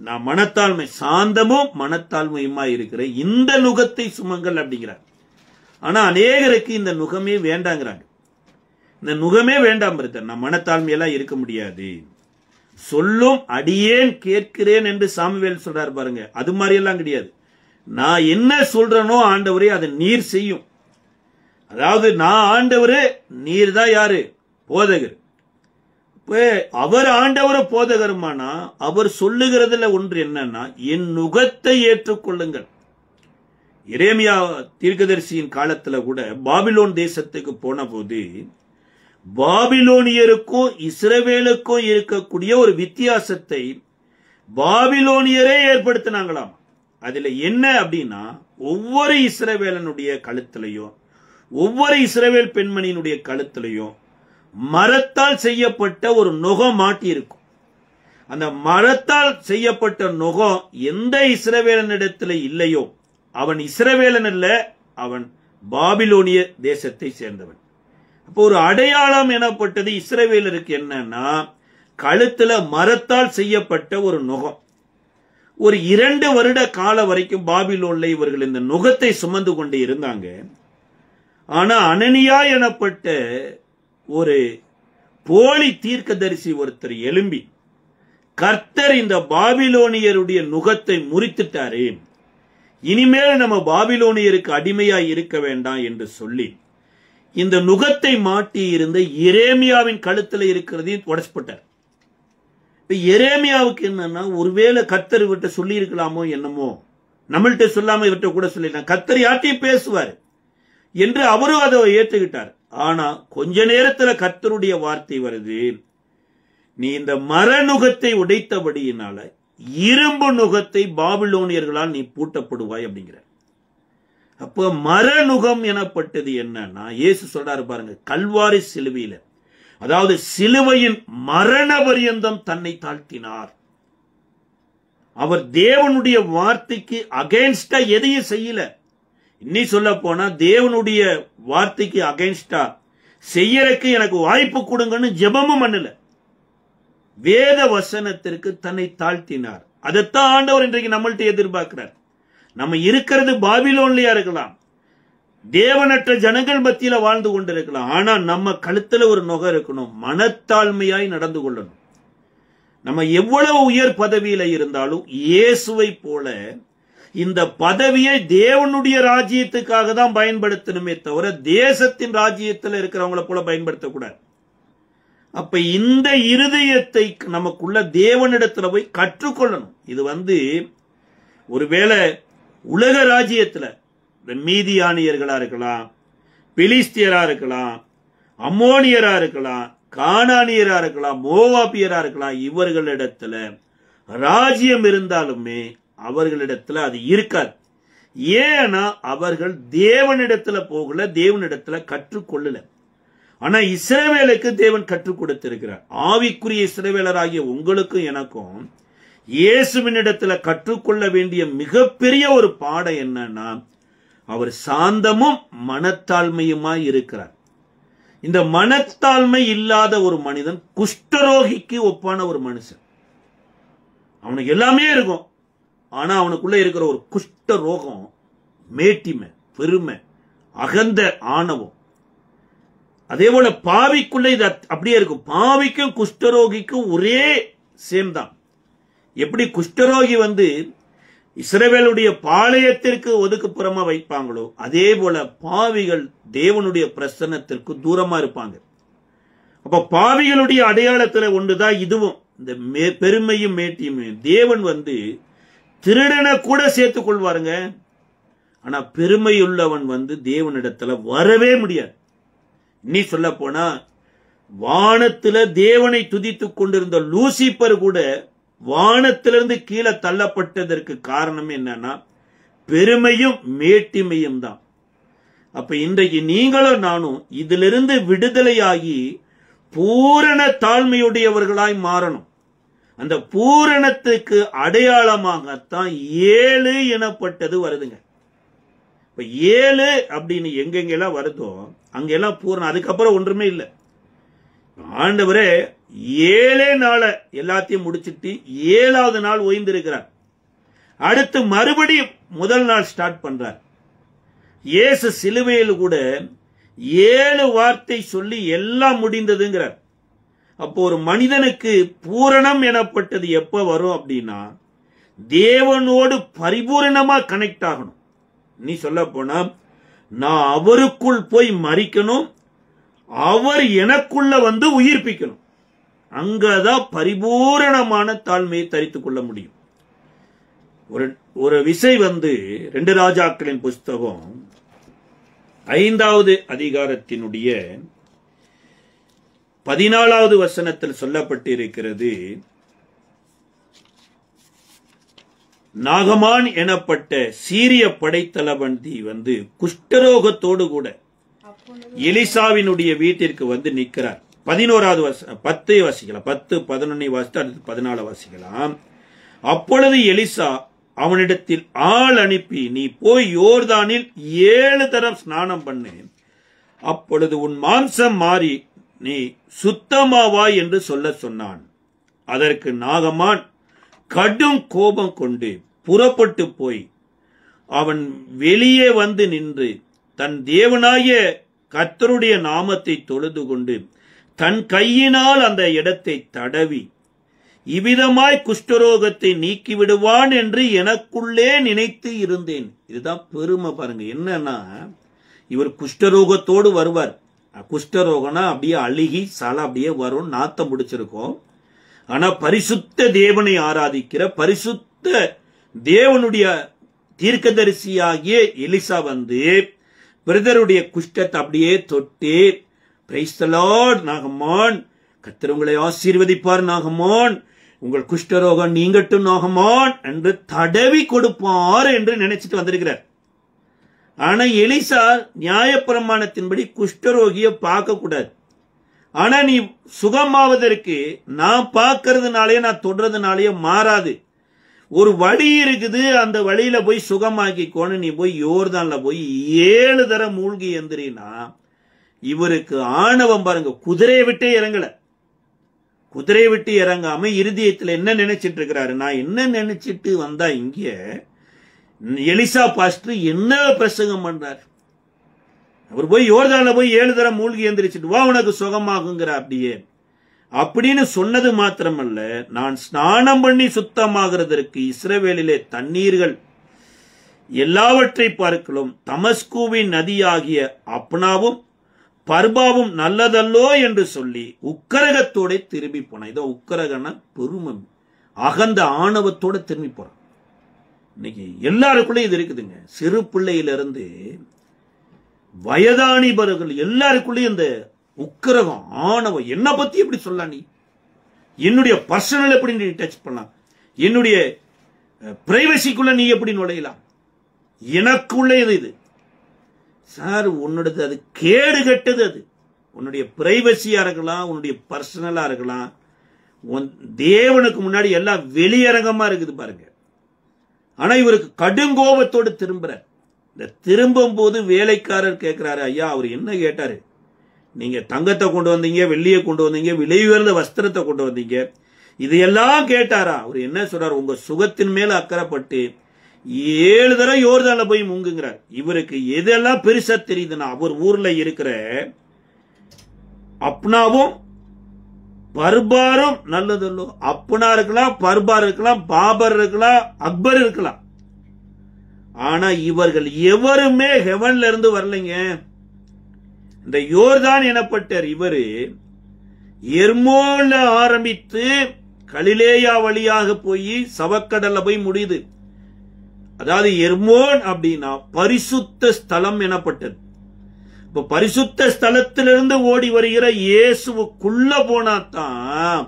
Speaker 1: நான் மனத்தாழ்மை, சாந்தமும் மனத்தாழ்மையுமா இருக்கிறேன், இந்த நுகத்தை சுமங்கள் அப்படிங்கிறார். ஆனா அநேகருக்கு இந்த நுகமே வேண்டாங்கிறாங்க. இந்த நுகமே வேண்டாம் பிரதர், நான் மனத்தாழ்மையெல்லாம் இருக்க முடியாது, சொல்லும் அடியேன் கேட்கிறேன் என்று சாமுவேல் சொல்றாரு பாருங்க, அது மாதிரி எல்லாம் கிடையாது. நான் என்ன சொல்றனோ ஆண்டவரே அதை நீர் செய்யும். அதாவது நான் ஆண்டவரே, நீர் தான் யாரு? போதகர். அவர் ஆண்டவர போதகருமானா அவர் சொல்லுகிறதுல ஒன்று என்னன்னா, என் நுகத்தை ஏற்றுக்கொள்ளுங்கள். எரேமியா தீர்க்கதரிசியின் காலத்துல கூட பாபிலோன் தேசத்துக்கு போன போது பாபிலோனியருக்கும் இஸ்ரவேலுக்கும் இருக்கக்கூடிய ஒரு வித்தியாசத்தை பாபிலோனியரே ஏற்படுத்தினாங்களாம். அதுல என்ன அப்படின்னா, ஒவ்வொரு இஸ்ரவேலனுடைய கழுத்திலையும் ஒவ்வொரு இஸ்ரவேல் பெண்மணியினுடைய கழுத்திலையும் மரத்தால் செய்யப்பட்ட ஒரு நுகம் மாட்டி இருக்கும். அந்த மரத்தால் செய்யப்பட்ட நுகம் எந்த இஸ்ரவேலனிடத்துல இல்லையோ அவன் இஸ்ரவேலன் அல்ல, அவன் பாபிலோனிய தேசத்தை சேர்ந்தவன். அப்போ ஒரு அடையாளம் எனப்பட்டது இஸ்ரவேலருக்கு என்னன்னா, கழுத்துல மரத்தால் செய்யப்பட்ட ஒரு நுகம். ஒரு 2 வருட கால வரைக்கும் பாபிலோன்ல இவர்கள் இந்த நுகத்தை சுமந்து கொண்டு இருந்தாங்க. ஆனா அனனியா எனப்பட்ட ஒரு போலி தீர்க்கதரிசி ஒருத்தர் எழும்பி, கர்த்தர் இந்த பாபிலோனியருடைய நுகத்தை முறித்துட்டாரு, இனிமேல் நம்ம பாபிலோனியருக்கு அடிமையா இருக்க வேண்டாம் என்று சொல்லி இந்த நுகத்தை மாட்டி இருந்த எரேமியாவின் கழுத்துல இருக்கிறதையும் உடைச்சுட்டார். இப்ப எரேமியாவுக்கு என்னன்னா, ஒருவேளை கர்த்தர் இவர்கிட்ட சொல்லி இருக்கலாமோ என்னமோ, நம்மள்கிட்ட சொல்லாம இவர்கிட்ட கூட சொல்லிடலாம், கர்த்தர் யார்ட்டையும் பேசுவார் என்று அவரும் அதை ஏற்றுக்கிட்டார். ஆனா கொஞ்ச நேரத்துல கர்த்தருடைய வார்த்தை வருது, நீ இந்த மரநுகத்தை உடைத்தபடியினால இரும்பு நுகத்தை பாபிலோனியர்களால் நீ பூட்டப்படுவாய் அப்படிங்கிற. அப்ப மரநுகம் எனப்பட்டது என்னன்னா, இயேசு சொல்றாரு பாருங்க, கல்வாரி சிலுவையில, அதாவது சிலுவையின் மரண பரியந்தம் தன்னை தாழ்த்தினார். அவர் தேவனுடைய வார்த்தைக்கு அகைன்ஸ்டா எதையும் செய்யல. இன்னி சொல்ல போனா தேவனுடைய வார்த்தைக்கு அகைன்ஸ்டா செய்யறதுக்கு எனக்கு வாய்ப்பு கொடுங்கன்னு ஜெபமும் பண்ணல. வேத வசனத்திற்கு தன்னை தாழ்த்தினார். அதைத்தான் ஆண்டவர் இன்றைக்கு நம்மள்ட்ட எதிர்பார்க்கிறார். நம்ம இருக்கிறது பாபிலோன்லயா இருக்கலாம், தேவனற்ற ஜனங்கள் மத்தியில வாழ்ந்து கொண்டிருக்கலாம். ஆனா நம்ம கழுத்துல ஒரு நுகை இருக்கணும். மனத்தாழ்மையாய் நடந்து கொள்ளணும். நம்ம எவ்வளவு உயர் பதவியில இருந்தாலும் இயேசுவை போல இந்த பதவியை தேவனுடைய ராஜ்யத்துக்காக தான் பயன்படுத்தணுமே தவிர தேசத்தின் ராஜ்யத்தில் இருக்கிறவங்கள போல பயன்படுத்தக்கூடாது. அப்ப இந்த இருதயத்தை நமக்குள்ள தேவனிடத்துல போய் கற்றுக்கொள்ளணும். இது ஒருவேளை உலக ராஜ்யத்துல மீதியானியர்களா இருக்கலாம், பிலிஸ்தியரா இருக்கலாம், அம்மோனியரா இருக்கலாம், கானானியரா இருக்கலாம், மோவாபியரா இருக்கலாம். இவர்களிடத்துல ராஜ்யம் இருந்தாலுமே அவர்களிடத்துல அது இருக்காது. ஏன்னா அவர்கள் தேவனிடத்துல போகல, தேவனிடத்துல கற்றுக்கொள்ளல. ஆனா இஸ்ரவேலுக்கு தேவன் கற்றுக் கொடுத்திருக்கிறார். ஆவிக்குரிய இஸ்ரவேலராகிய உங்களுக்கும் எனக்கும் இயேசுவினிடத்துல கற்றுக்கொள்ள வேண்டிய மிகப்பெரிய ஒரு பாடம் என்னன்னா, அவர் சாந்தமும் மனத்தாழ்மையுமாய் இருக்கிறார். இந்த மனத்தாழ்மை இல்லாத ஒரு மனிதன் குஷ்டரோகிக்கு ஒப்பான ஒரு மனுஷன். அவனுக்கு எல்லாமே இருக்கும், ஆனா அவனுக்குள்ள இருக்கிற ஒரு குஷ்ட ரோகம், மேட்டிமை, பெருமை, அகந்த ஆணவம். அதே போல பாவிக்குள்ள இது அப்படியே இருக்கும். பாவிக்கும் குஷ்டரோகிக்கும் ஒரே சேம் தான். எப்படி குஷ்டரோகி இஸ்ரவேலுடைய பாளையத்திற்கு ஒதுக்குப்புறமா வைப்பாங்களோ அதே போல பாவிகள் தேவனுடைய பிரசன்னத்திற்கு தூரமா இருப்பாங்க. அப்ப பாவிகளுடைய அடையாளத்துல ஒன்றுதான் இதுவும், இந்த பெருமையும் மேட்டியும். தேவன் திருடனை கூட சேர்த்துக் கொள்வாருங்க. ஆனா பெருமையுள்ளவன் தேவனிடத்துல வரவே முடியாது. நீ சொல்ல போனா வானத்துல தேவனை துதித்துக் கொண்டிருந்த லூசிபர் கூட வானத்திலிருந்து கீழே தள்ளப்பட்டதற்கு காரணம் என்னன்னா பெருமையும் மேட்டிமையும் தான். அப்ப இன்றைக்கு நீங்களும் நானும் இதிலிருந்து விடுதலையாகி பூரண தாழ்மையுடையவர்களாய் மாறணும். அந்த பூரணத்துக்கு அடையாளமாகத்தான் 7 எனப்பட்டது வருதுங்க. இப்ப 7 அப்படின்னு எங்கெங்கெல்லாம் வருதோ அங்கெல்லாம் பூரணம். அதுக்கப்புறம் ஒன்றுமே இல்லை. ஆண்டவரே 7 நாள எல்லாத்தையும் முடிச்சிட்டு 7வது நாள் ஓய்ந்திருக்கிறார். அடுத்து மறுபடியும் முதல் நாள் ஸ்டார்ட் பண்றார். இயேசு சிலுவையில் கூட 7 வார்த்தை சொல்லி எல்லாம் முடிந்ததுங்கிறார். அப்போ ஒரு மனிதனுக்கு பூரணம் எனப்பட்டது எப்ப வரும் அப்படின்னா தேவனோடு பரிபூரணமா கனெக்ட் ஆகணும். நீ சொல்ல போனா நான் அவருக்குள் போய் மரிக்கணும், அவர் எனக்குள்ள உயிர்ப்பிக்கணும். அங்கதான் பரிபூரணமான தாழ்மையை தரித்துக் கொள்ள முடியும். ஒரு விசை 2 ராஜாக்களின் புஸ்தகம் 5வது அதிகாரத்தினுடைய 14வது வசனத்தில் சொல்லப்பட்டு இருக்கிறது. நாகமான் எனப்பட்ட சீரிய படைத்தளபதி குஷ்டரோகத்தோடு கூட எலிசாவினுடைய வீட்டிற்கு நிற்கிறார். 11வது 10 வாசிக்கலாம், 10, 11 வாசித்து அடுத்து 14 வாசிக்கலாம். அப்பொழுது எலிசா அவனிடத்தில் ஆள் அனுப்பி நீ போய் யோர்தானில் 7 தரம் ஸ்நானம் பண்ணு, அப்பொழுது உன் மாம்சம் மாறி நீ சுத்தமாவாய் என்று சொல்ல சொன்னான். அதற்கு நாகமான் கடும் கோபம் கொண்டு புறப்பட்டு போய் அவன் வெளியே நின்று தன் தேவனாய கர்த்தருடைய நாமத்தை தொழுது கொண்டு தன் கையினால் அந்த இடத்தை தடவி இவ்விதமாய் குஷ்டரோகத்தை நீக்கிவிடுவான் என்று எனக்குள்ளே நினைத்து இருந்தேன். இதுதான் பெருமை பாருங்க. என்னன்னா இவர் குஷ்டரோகத்தோடு வருவார். குஷ்டரோகம்னா அப்படியே அழுகி சலை அப்படியே வரும், நாத்தம் முடிச்சிருக்கும். ஆனா பரிசுத்த தேவனை ஆராதிக்கிற பரிசுத்த தேவனுடைய தீர்க்கதரிசியாகிய எலிசா பிரதருடைய குஷ்டத்தை அப்படியே தொட்டு பிரைஸ் தி லார்ட் நாகமான், கர்த்தர் உங்களை ஆசீர்வதிப்பார் நாகமான், உங்கள் குஷ்டரோகம் நீங்கட்டும் நாகமான் என்று தடவி கொடுப்பார் என்று நினைச்சிட்டு வந்திருக்கிறார். ஆனா எலிசா நியாயப்பிரமாணத்தின்படி குஷ்டரோகிய பார்க்க கூடாது. ஆனா நீ சுகமாவதற்கு நான் பார்க்கறதுனாலயே நான் தொடுறதுனாலயே மாறாது. ஒரு வழி இருக்குது, அந்த வழியில போய் சுகமாக்கிக்கோன்னு நீ போய் யோர்தான்ல போய் 7 தரம் மூழ்கி எந்திரினா இவருக்கு ஆணவம் பாருங்க. குதிரையை விட்டே இறங்கல. குதிரையை விட்டு இறங்காம இருதயத்துல என்ன நினைச்சிட்டு இருக்கிறாரு, நான் என்ன நினைச்சிட்டு வந்தா இங்க எலிசா பாஸ்டர் என்ன பிரசங்கம் பண்றார், அவர் போய் யோர்தான்ல போய் 7 தரம் மூழ்கி எந்திரிச்சிட்டு வா உனக்கு சுகமாகுங்கிற அப்படியே அப்படின்னு சொன்னது மாத்திரமல்ல, நான் ஸ்நானம் பண்ணி சுத்தமாகிறதற்கு இஸ்ரவேலிலே தண்ணீர்கள் எல்லாவற்றை பார்க்கலாம் தமஸ்கூவின் நதியாகிய அப்னாவும் பர்பாவும் நல்லதல்லோ என்று சொல்லி உக்கரகத்தோட திரும்பி போனான். இதோ உக்கரகன்னா பெருமை, அகந்த ஆணவத்தோட திரும்பி போறான். இன்னைக்கு எல்லாருக்குள்ளயும் இது இருக்குதுங்க. சிறு பிள்ளையிலிருந்து வயதானிபர்கள் எல்லாருக்குள்ளயும் இந்த உக்கரகம், ஆணவம். என்ன பத்தி எப்படி சொல்லலாம்? நீ என்னுடைய பர்சனல் எப்படி நீ டச் பண்ணலாம்? என்னுடைய பிரைவசிக்குள்ள நீ எப்படி நுழையலாம்? எனக்குள்ள இது சார், உன்னோடது அது கேடு கெட்டது. அது உன்னுடைய பிரைவசியா இருக்கலாம், உன்னுடைய பர்சனலா இருக்கலாம். தேவனுக்கு முன்னாடி எல்லாம் வெளியரங்கமா இருக்குது பாருங்க. ஆனா இவருக்கு கடுங்கோபத்தோடு திரும்புறார். இந்த திரும்பும் போது வேலைக்காரர் கேட்கிறாரு, ஐயா அவர் என்ன கேட்டாரு? நீங்க தங்கத்தை கொண்டு வந்தீங்க, வெள்ளியை கொண்டு வந்தீங்க, விலை உயர்ந்த வஸ்திரத்தை கொண்டு வந்தீங்க, இதையெல்லாம் கேட்டாரா? அவர் என்ன சொல்றாரு? உங்க சுகத்தின் மேல அக்கறைப்பட்டு 7 தடவை யோர்தான்ல போய் முங்குங்கிறார். இவருக்கு எதெல்லாம் பெருசா தெரியுதுன்னா, அவர் ஊர்ல இருக்கிற அப்னாவும் பர்பாரும் நல்லதல்லோ. அப்னா இருக்கலாம், பர்பார் இருக்கலாம், பாபர் இருக்கலாம், அக்பர் இருக்கலாம். ஆனா இவர்கள் எவருமே ஹெவன்ல இருந்து வரலைங்க. இந்த யோர்தான் எனப்பட்ட இவரு எர்மோன்ல ஆரம்பித்து கலிலேயா வழியாக போய் சவக்கடல்ல போய் முடியுது. அதாவது எர்மோன் அப்படின்னா பரிசுத்த ஸ்தலம் எனப்பட்டது. இப்ப பரிசுத்த ஸ்தலத்திலிருந்து ஓடி வருகிற இயேசுவுக்குள்ள போனாதான்,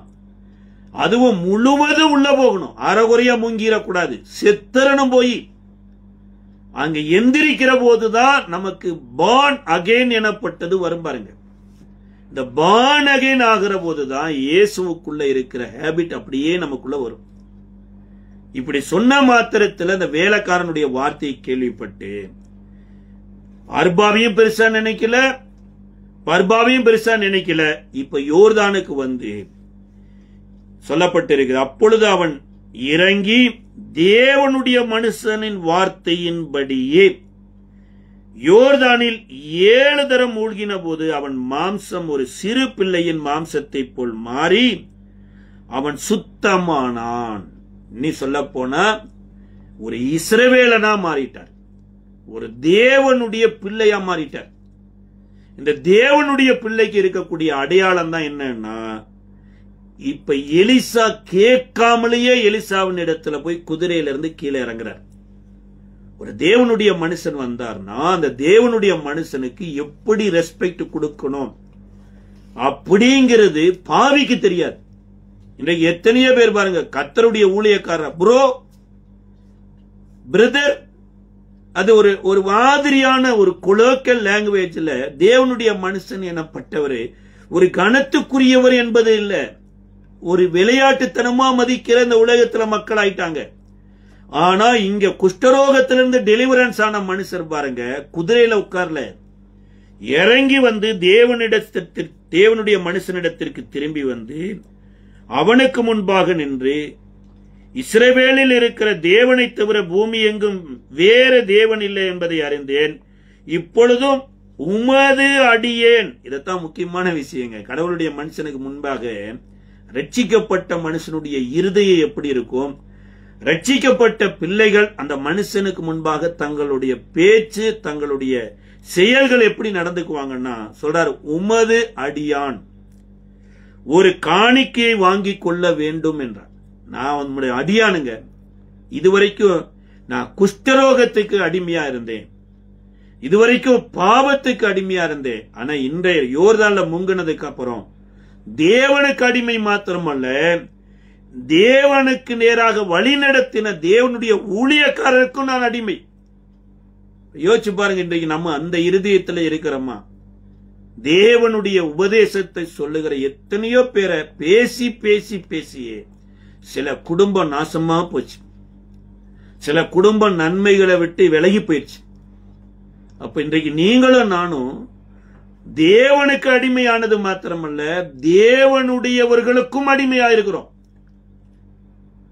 Speaker 1: அதுவும் முழுவதும் உள்ள போகணும். அறகுறையா முங்கிடக்கூடாது, செத்தரணும். போய் அங்க எந்திரிக்கிற போதுதான் நமக்கு பார்ன் அகைன் எனப்பட்டது வரும் பாருங்க. இந்த பார்ன் அகைன் ஆகிற போதுதான் இயேசுவுக்குள்ள இருக்கிற ஹேபிட் அப்படியே நமக்குள்ள வரும். இப்படி சொன்ன மாத்திரத்தில் அந்த வேலைக்காரனுடைய வார்த்தையை கேள்விப்பட்டு அர்பாவையும் பெருசா நினைக்கல, பர்பாவையும் பெருசா நினைக்கல. இப்ப யோர்தானுக்கு வந்து சொல்லப்பட்டிருக்கிறது, அப்பொழுது அவன் இறங்கி தேவனுடைய மனுஷனின் வார்த்தையின்படியே யோர்தானில் 7 தரம் மூழ்கின போது அவன் மாம்சம் ஒரு சிறு பிள்ளையின் மாம்சத்தை போல் மாறி அவன் சுத்தமானான். நீ சொல்ல போனா ஒரு இஸ்ரவேலனா மாறிட்டார், ஒரு தேவனுடைய பிள்ளையா மாறிட்டார். இந்த தேவனுடைய பிள்ளைக்கு இருக்கக்கூடிய அடையாளம் தான் என்னன்னா, இப்ப எலிசா கேட்காமலேயே எலிசாவின் இடத்துல போய் குதிரையிலிருந்து கீழே இறங்குறார். ஒரு தேவனுடைய மனுஷன் வந்தார்னா அந்த தேவனுடைய மனுஷனுக்கு எப்படி ரெஸ்பெக்ட் கொடுக்கணும் அப்படிங்கிறது பாவிக்கு தெரியாது. இன்றைக்கு எத்தனையோ பேர் பாருங்க, கர்த்தருடைய ஊழியக்காரர் ப்ரோ, பிரதர், அது ஒரு மாதிரியான ஒரு கொலோக்கல் லாங்குவேஜ்ல தேவனுடைய மனுஷன் எனப்பட்டவர் ஒரு கணத்துக்குரியவர் என்பது இல்ல, ஒரு விளையாட்டுத்தனமா மதிக்கிற இந்த உலகத்துல மக்கள் ஆயிட்டாங்க. ஆனா இங்க குஷ்டரோகத்திலிருந்து டெலிவரன்ஸ் ஆன மனுஷர் பாருங்க, குதிரையில உட்கார்ல, இறங்கி வந்து தேவனுடைய மனுஷனிடத்திற்கு திரும்பி வந்து அவனுக்கு முன்பாக நின்று, இஸ்ரவேலில் இருக்கிற தேவனை தவிர பூமி எங்கும் வேற தேவன் இல்லை என்பதை அறிந்தேன், இப்பொழுதும் உமது அடியேன். இதத்தான் முக்கியமான விஷயங்க. கடவுளுடைய மனுஷனுக்கு முன்பாக ரட்சிக்கப்பட்ட மனுஷனுடைய இருதயம் எப்படி இருக்கும், ரட்சிக்கப்பட்ட பிள்ளைகள் அந்த மனுஷனுக்கு முன்பாக தங்களுடைய பேச்சு தங்களுடைய செயல்கள் எப்படி நடந்துக்குவாங்கன்னா சொல்றாரு, உமது அடியான் ஒரு காணிக்கையை வாங்கி கொள்ள வேண்டும் என்றார். நான் உன்னுடைய அடியானுங்க, இதுவரைக்கும் நான் குஷ்டரோகத்துக்கு அடிமையா இருந்தேன், இதுவரைக்கும் பாவத்துக்கு அடிமையா இருந்தேன். ஆனா இன்றைய யோர்தான்ல முங்கினதுக்கு அப்புறம் தேவனுக்கு அடிமை மாத்திரமல்ல, தேவனுக்கு நேராக வழி நடத்தின தேவனுடைய ஊழியக்காரருக்கும் நான் அடிமை. யோசிச்சு பாருங்க, இன்றைக்கு நம்ம அந்த இருதயத்தில் இருக்கிறோமா? தேவனுடைய உபதேசத்தை சொல்லுகிற எத்தனையோ பேரை பேசி பேசி பேசியே சில குடும்பம் நாசமா போச்சு, சில குடும்ப நன்மைகளை விட்டு விலகி போயிடுச்சு. அப்ப இன்றைக்கு நீங்களும் நானும் தேவனுக்கு அடிமையானது மாத்திரமல்ல, தேவனுடையவர்களுக்கும் அடிமையா இருக்கிறோம்.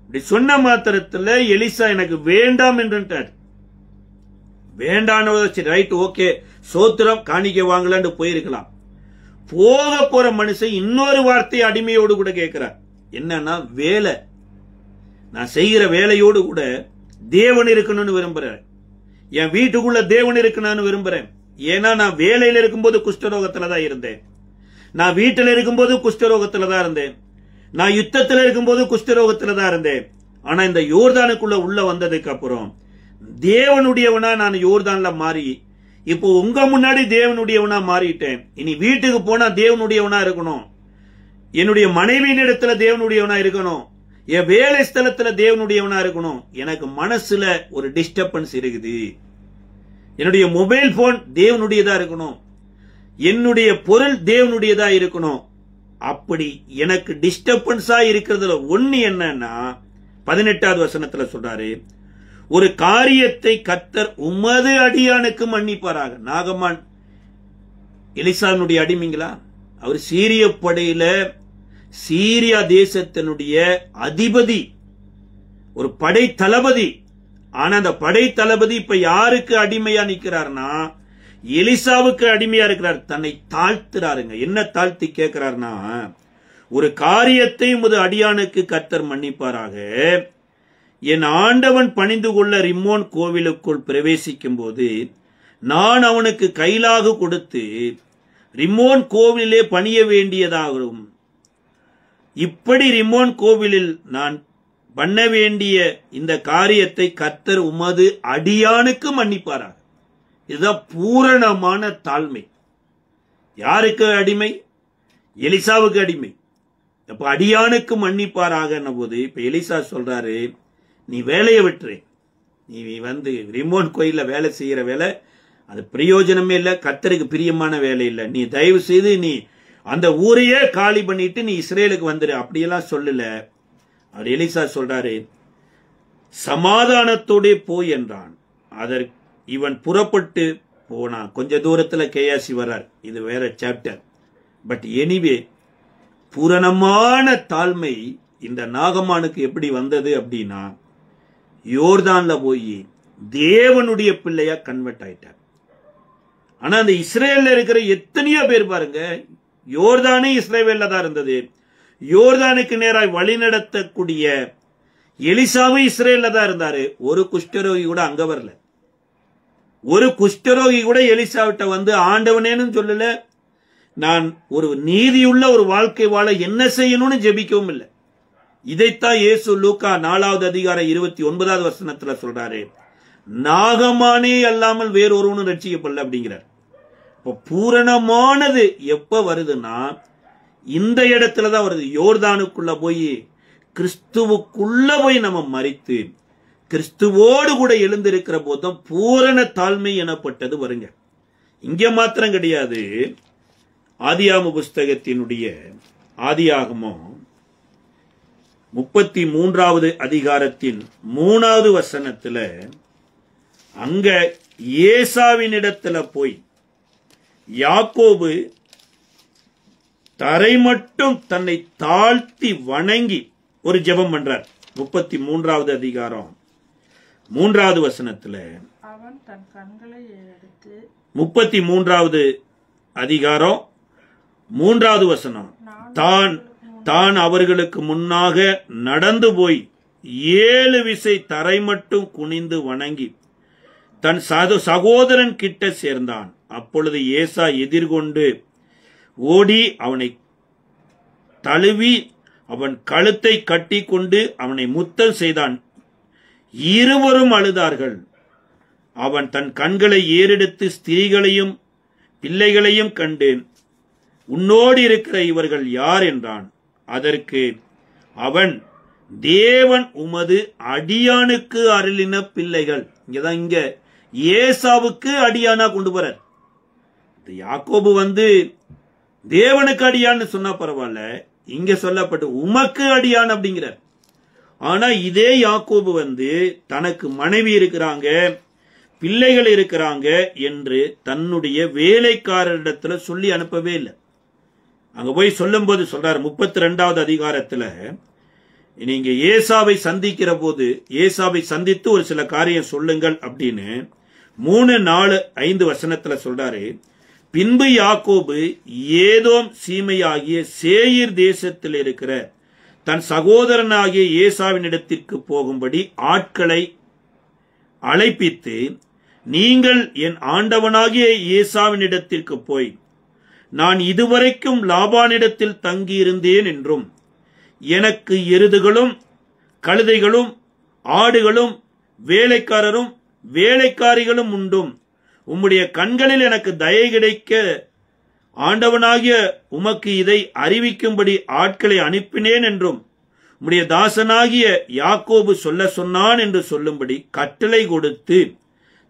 Speaker 1: இப்படி சொன்ன மாத்திரத்தில் எலிசா எனக்கு வேண்டாம் என்றார். வேண்டாம், ரைட், ஓகே, சோத்திரம் காணிக்க வாங்கலான்னு போயிருக்கலாம். போக போற மனுஷன் இன்னொரு வார்த்தை அடிமையோடு கூட கேட்கிறார். என்னன்னா, வேலை, நான் செய்கிற வேலையோடு கூட தேவன் இருக்கணும்னு விரும்புறேன். என் வீட்டுக்குள்ள தேவன் இருக்கணும்னு விரும்புறேன். ஏன்னா நான் வேலையில இருக்கும்போது குஷ்டரோகத்துல தான் இருந்தேன். நான் வீட்டில் இருக்கும்போது குஷ்டரோகத்துல தான் இருந்தேன். நான் யுத்தத்தில் இருக்கும்போது குஷ்டரோகத்துல தான் இருந்தேன். ஆனா இந்த யோர்தானுக்குள்ள உள்ள வந்ததுக்கு அப்புறம் தேவனுடையவனா நான் யோர்தான்ல மாறி இப்போ உங்க முன்னாடி தேவனுடையவனா மாறிட்டேன். இனி வீட்டுக்கு போனா தேவனுடையவனா இருக்கணும். என்னுடைய மனைவியின் இடத்துல தேவனுடையவனா இருக்கணும். என் வேலை ஸ்தலத்துல தேவனுடையவனா இருக்கணும். எனக்கு மனசுல ஒரு டிஸ்டர்பன்ஸ் இருக்குது. என்னுடைய மொபைல் போன் தேவனுடையதா இருக்கணும். என்னுடைய பொருள் தேவனுடையதா இருக்கணும். அப்படி எனக்கு டிஸ்டர்பன்ஸா இருக்கிறதுல ஒண்ணு என்னன்னா 18வது வசனத்துல சொல்றாரு, ஒரு காரியத்தை கர்த்தர் உமது அடியானுக்கு மன்னிப்பாராக. நாகமான் எலிசாவினுடைய அடிமைங்களா? அவர் சீரிய படையில சீரியா தேசத்தினுடைய அதிபதி, ஒரு படை தளபதி. ஆனா அந்த படை தளபதி இப்ப யாருக்கு அடிமையா நிக்கிறார்னா எலிசாவுக்கு அடிமையா இருக்கிறார். தன்னை தாழ்த்துறாருங்க. என்ன தாழ்த்தி கேட்கிறார்னா, ஒரு காரியத்தை உமது அடியானுக்கு கர்த்தர் மன்னிப்பாராக. என் ஆண்டவன் பணிந்து கொள்ள ரிம்மோன் கோவிலுக்குள் பிரவேசிக்கும் போது நான் அவனுக்கு கைலாக கொடுத்து ரிம்மோன் கோவிலே பணிய வேண்டியதாகும். இப்படி ரிம்மோன் கோவிலில் நான் பண்ண வேண்டிய இந்த காரியத்தை கர்த்தர் உமது அடியானுக்கு மன்னிப்பாராக. இதுதான் பூரணமான தாழ்மை. யாருக்கு அடிமை? எலிசாவுக்கு அடிமை. அப்ப அடியானுக்கு மன்னிப்பாராக போது இப்ப எலிசா சொல்றாரு, நீ வேலையை விட்டுரு. நீ ரிமோன் கோயில்ல வேலை செய்யற வேலை அது பிரயோஜனமே இல்ல, கர்த்தருக்கு பிரியமான வேலை இல்ல. நீ தயவு செய்து நீ அந்த ஊரையே காலி பண்ணிட்டு நீ இஸ்ரேலுக்கு வந்துரு. அப்படியெல்லாம் சொல்லல. அவர் எலிசா சொல்றாரு, சமாதானத்தோட போய் என்றான். அதற்கு இவன் புறப்பட்டு போனான். கொஞ்ச தூரத்துல கேயாசி வர்றார். இது வேற சாப்டர். பட் எனிவே பூரணமான தாழ்மை இந்த நாகமானுக்கு எப்படி வந்தது அப்படின்னா, யோர்தான்ல போய் தேவனுடைய பிள்ளையா கன்வெர்ட் ஆயிட்டார். ஆனா அந்த இஸ்ரேல்ல இருக்கிற எத்தனையோ பேர் பாருங்க, யோர்தானே இஸ்ரேவேல்ல தான் இருந்தது. யோர்தானுக்கு நேராய் வழி நடத்தக்கூடிய எலிசாவும் இஸ்ரேல்ல தான் இருந்தாரு. ஒரு குஷ்டரோகி கூட அங்க வரல. ஒரு குஷ்டரோகி கூட எலிசாவிட்ட வந்து ஆண்டவனேன்னு சொல்லல, நான் ஒரு நீதியுள்ள ஒரு வாழ்க்கை வாழ என்ன செய்யணும்னு ஜெபிக்கவும் இல்லை. இதைத்தான் இயேசு லூக்கா 4வது அதிகாரம் 29வது வசனத்துல சொல்றாரு, நாகமானே அல்லாமல் வேறொருவனும் ரட்சிக்கப்படல அப்படிங்கிறார். இப்ப பூரணமானது எப்ப வருதுன்னா இந்த இடத்துலதான் வருது. யோர்தானுக்குள்ள போய் கிறிஸ்துவுக்குள்ள போய் நம்ம மரித்து கிறிஸ்துவோடு கூட எழுந்திருக்கிற போதும் பூரண தாழ்மை எனப்பட்டது வருங்க. இங்க மாத்திரம் கிடையாது. ஆதியாகம புஸ்தகத்தினுடைய ஆதியாகமம் 33வது அதிகாரத்தின் 3வது வசனத்துல அங்க ஏசாவின் இடத்துல போய் யாக்கோபு தரை மட்டும் தன்னை தாழ்த்தி வணங்கி ஒரு ஜெபம் பண்றார். 33வது அதிகாரம் 3வது வசனத்துல
Speaker 2: அவன் தன் கண்களை எடுத்து
Speaker 1: 33வது அதிகாரம் 3வது வசனம், தான் அவர்களுக்கு முன்னாக நடந்து போய் 7 விசை தரை மட்டும் குனிந்து வணங்கி தன் சகோதரன் கிட்ட சேர்ந்தான். அப்பொழுது ஏசா எதிர்கொண்டு ஓடி அவனை தழுவி அவன் கழுத்தை கட்டி கொண்டு அவனை முத்தம் செய்தான். இருவரும் அழுதார்கள். அவன் தன் கண்களை ஏறெடுத்து ஸ்திரீகளையும் பிள்ளைகளையும் கண்டு, உன்னோடு இருக்கிற இவர்கள் யார் என்றான். அதற்கு அவன், தேவன் உமது அடியானுக்கு அருளின பிள்ளைகள். இங்கதான் இங்க ஏசாவுக்கு அடியானா கொண்டு போறார். யாக்கோபு தேவனுக்கு அடியான்னு சொன்னா பரவாயில்ல, இங்க சொல்லப்பட்டு உமக்கு அடியான் அப்படிங்கிறார். ஆனா இதே யாக்கோபு தனக்கு மனைவி இருக்கிறாங்க, பிள்ளைகள் இருக்கிறாங்க என்று தன்னுடைய வேலைக்காரரிடத்துல சொல்லி அனுப்பவே இல்லை. அங்க போய் சொல்லும் போது சொல்றாரு 32வது அதிகாரத்துல, நீங்க ஏசாவை சந்திக்கிற போது ஏசாவை சந்தித்து ஒரு சில காரியம் சொல்லுங்கள் அப்படின்னு 3, 4, 5 வசனத்துல சொல்றாரு, பின்பு யாக்கோபு ஏதோம் சீமையாகிய சேயீர் தேசத்தில் இருக்கிற தன் சகோதரனாகிய ஏசாவினிடத்திற்கு போகும்படி ஆட்களை அழைப்பித்து, நீங்கள் என் ஆண்டவனாகிய ஏசாவினிடத்திற்கு போய், நான் இதுவரைக்கும் லாபானிடத்தில் தங்கியிருந்தேன் என்றும், எனக்கு எருதுகளும் கழுதைகளும் ஆடுகளும் வேலைக்காரரும் வேலைக்காரிகளும் உண்டும், உம்முடைய கண்களில் எனக்கு தயை கிடைக்க ஆண்டவனாகிய உமக்கு இதை அறிவிக்கும்படி ஆட்களை அனுப்பினேன் என்றும் உம்முடைய தாசனாகிய யாக்கோபு சொல்ல சொன்னான் என்று சொல்லும்படி கட்டளை கொடுத்து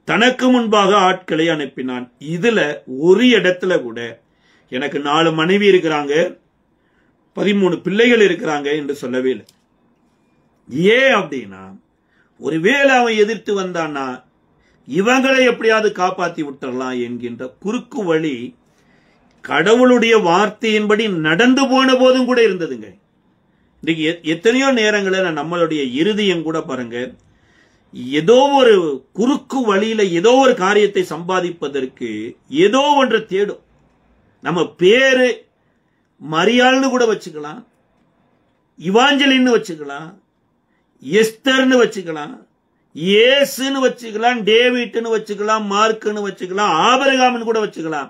Speaker 1: தனக்கு முன்பாக ஆட்களை அனுப்பினான். இதுல ஒரு இடத்துல கூட எனக்கு 4 மனைவி இருக்கிறாங்க, 13 பிள்ளைகள் இருக்கிறாங்க என்று சொல்லவே இல்லை. ஏன் அப்படின்னா, ஒருவேளை அவன் எதிர்த்து வந்தான்னா இவங்களை எப்படியாவது காப்பாத்தி விட்டுறலாம் என்கின்ற குறுக்கு வழி கடவுளுடைய வார்த்தையின்படி நடந்து போன போதும் கூட இருந்ததுங்க. இன்னைக்கு எத்தனையோ நேரங்களில் நம்மளுடைய இருதயம் கூட பாருங்க, ஏதோ ஒரு குறுக்கு வழியில ஏதோ ஒரு காரியத்தை சம்பாதிப்பதற்கு ஏதோ ஒன்றை தேடும். நம்ம பேரு மரியாள்னு கூட வச்சுக்கலாம், இவாஞ்சலின்னு வச்சுக்கலாம், எஸ்தர்னு வச்சுக்கலாம், இயேசுன்னு வச்சுக்கலாம், டேவிட்னு வச்சுக்கலாம், மார்க்னு வச்சுக்கலாம், ஆபிரகாம்னு கூட வச்சுக்கலாம்.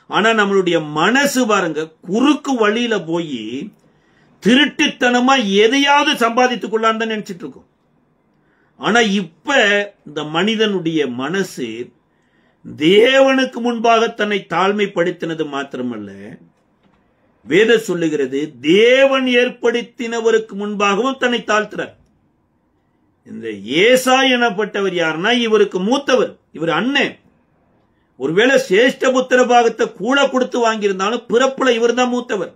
Speaker 1: ஆனா நம்மளுடைய மனசு பாருங்க, குறுக்கு வழியில போய் திருட்டுத்தனமா எதையாவது சம்பாதித்துக் கொள்ளான்னு நினைச்சிட்டு இருக்கும். ஆனா இப்ப இந்த மனிதனுடைய மனசு தேவனுக்கு முன்பாக தன்னை தாழ்மைப்படுத்தினது மாத்திரமல்ல, வேத சொல்லுகிறது தேவன் ஏற்படுத்தினவருக்கு முன்பாகவும் தன்னை தாழ்த்துறார். இந்த ஏசா எனப்பட்டவர் யாருன்னா, இவருக்கு மூத்தவர், இவர் அண்ணன். ஒருவேளை சேஷ்ட புத்திர பாகத்தை கூட கொடுத்து வாங்கியிருந்தாலும் பிறப்புல இவர் தான் மூத்தவர்.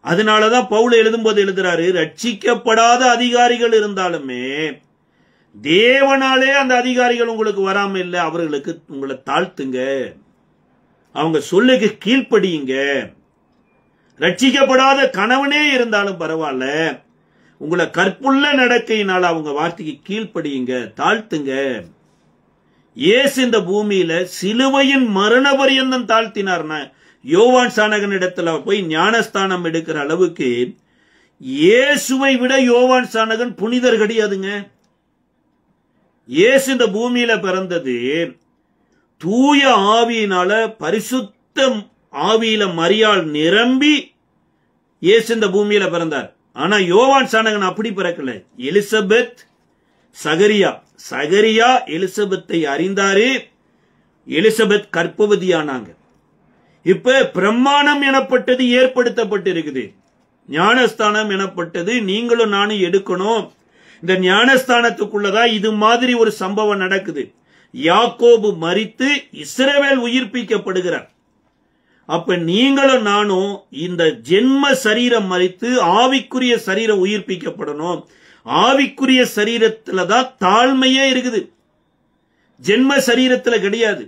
Speaker 1: அதனாலதான் பவுல் எழுதும் போது எழுதுறாரு, ரட்சிக்கப்படாத அதிகாரிகள் இருந்தாலுமே தேவனாலே அந்த அதிகாரிகள் உங்களுக்கு வராம இல்லை, அவர்களுக்கு உங்களை தாழ்த்துங்க, அவங்க சொல்லுக்கு கீழ்ப்படியுங்க. ரட்சிக்கப்படாத கணவனே இருந்தாலும் பரவாயில்ல, உங்களை கற்புள்ள நடக்கையினால அவங்க வார்த்தைக்கு கீழ்ப்படியுங்க, தாழ்த்துங்க. இயேசு இந்த பூமியில சிலுவையின் மரண பரியந்தம் தாழ்த்தினார்னா, யோவான் சானகன் இடத்துல போய் ஞானஸ்தானம் எடுக்கிற அளவுக்கு இயேசுவை விட யோவான் சானகன் புனிதர் கிடையாதுங்க. இயேசு இந்த பூமியில பிறந்தது தூய ஆவியினால, பரிசுத்த ஆவியில மரியாள் நிரம்பி இயேசு இந்த பூமியில பிறந்தார். ஆனா யோவான் சானகன் அப்படி பிறக்கல. எலிசபெத் சகரியா எலிசபெத்தை அறிந்தாரு, எலிசபெத் கர்ப்பவதியானாங்க. இப்ப பிரமாணம் எனப்பட்டது ஏற்படுத்தப்பட்டிருக்குது, ஞானஸ்தானம் எனப்பட்டது நீங்களும் நானும் எடுக்கணும். இந்த ஞானஸ்தானத்துக்குள்ளதான் இது மாதிரி ஒரு சம்பவம் நடக்குது. யாக்கோபு மரித்து இஸ்ரவேல் உயிர்ப்பிக்கப்படுகிறார். அப்ப நீங்களும் நானும் இந்த ஜென்ம சரீரம் மரித்து ஆவிக்குரிய சரீரம் உயிர்ப்பிக்கப்படணும். ஆவிக்குரிய சரீரத்துல தான் தாழ்மையே இருக்குது, ஜென்ம சரீரத்துல கிடையாது.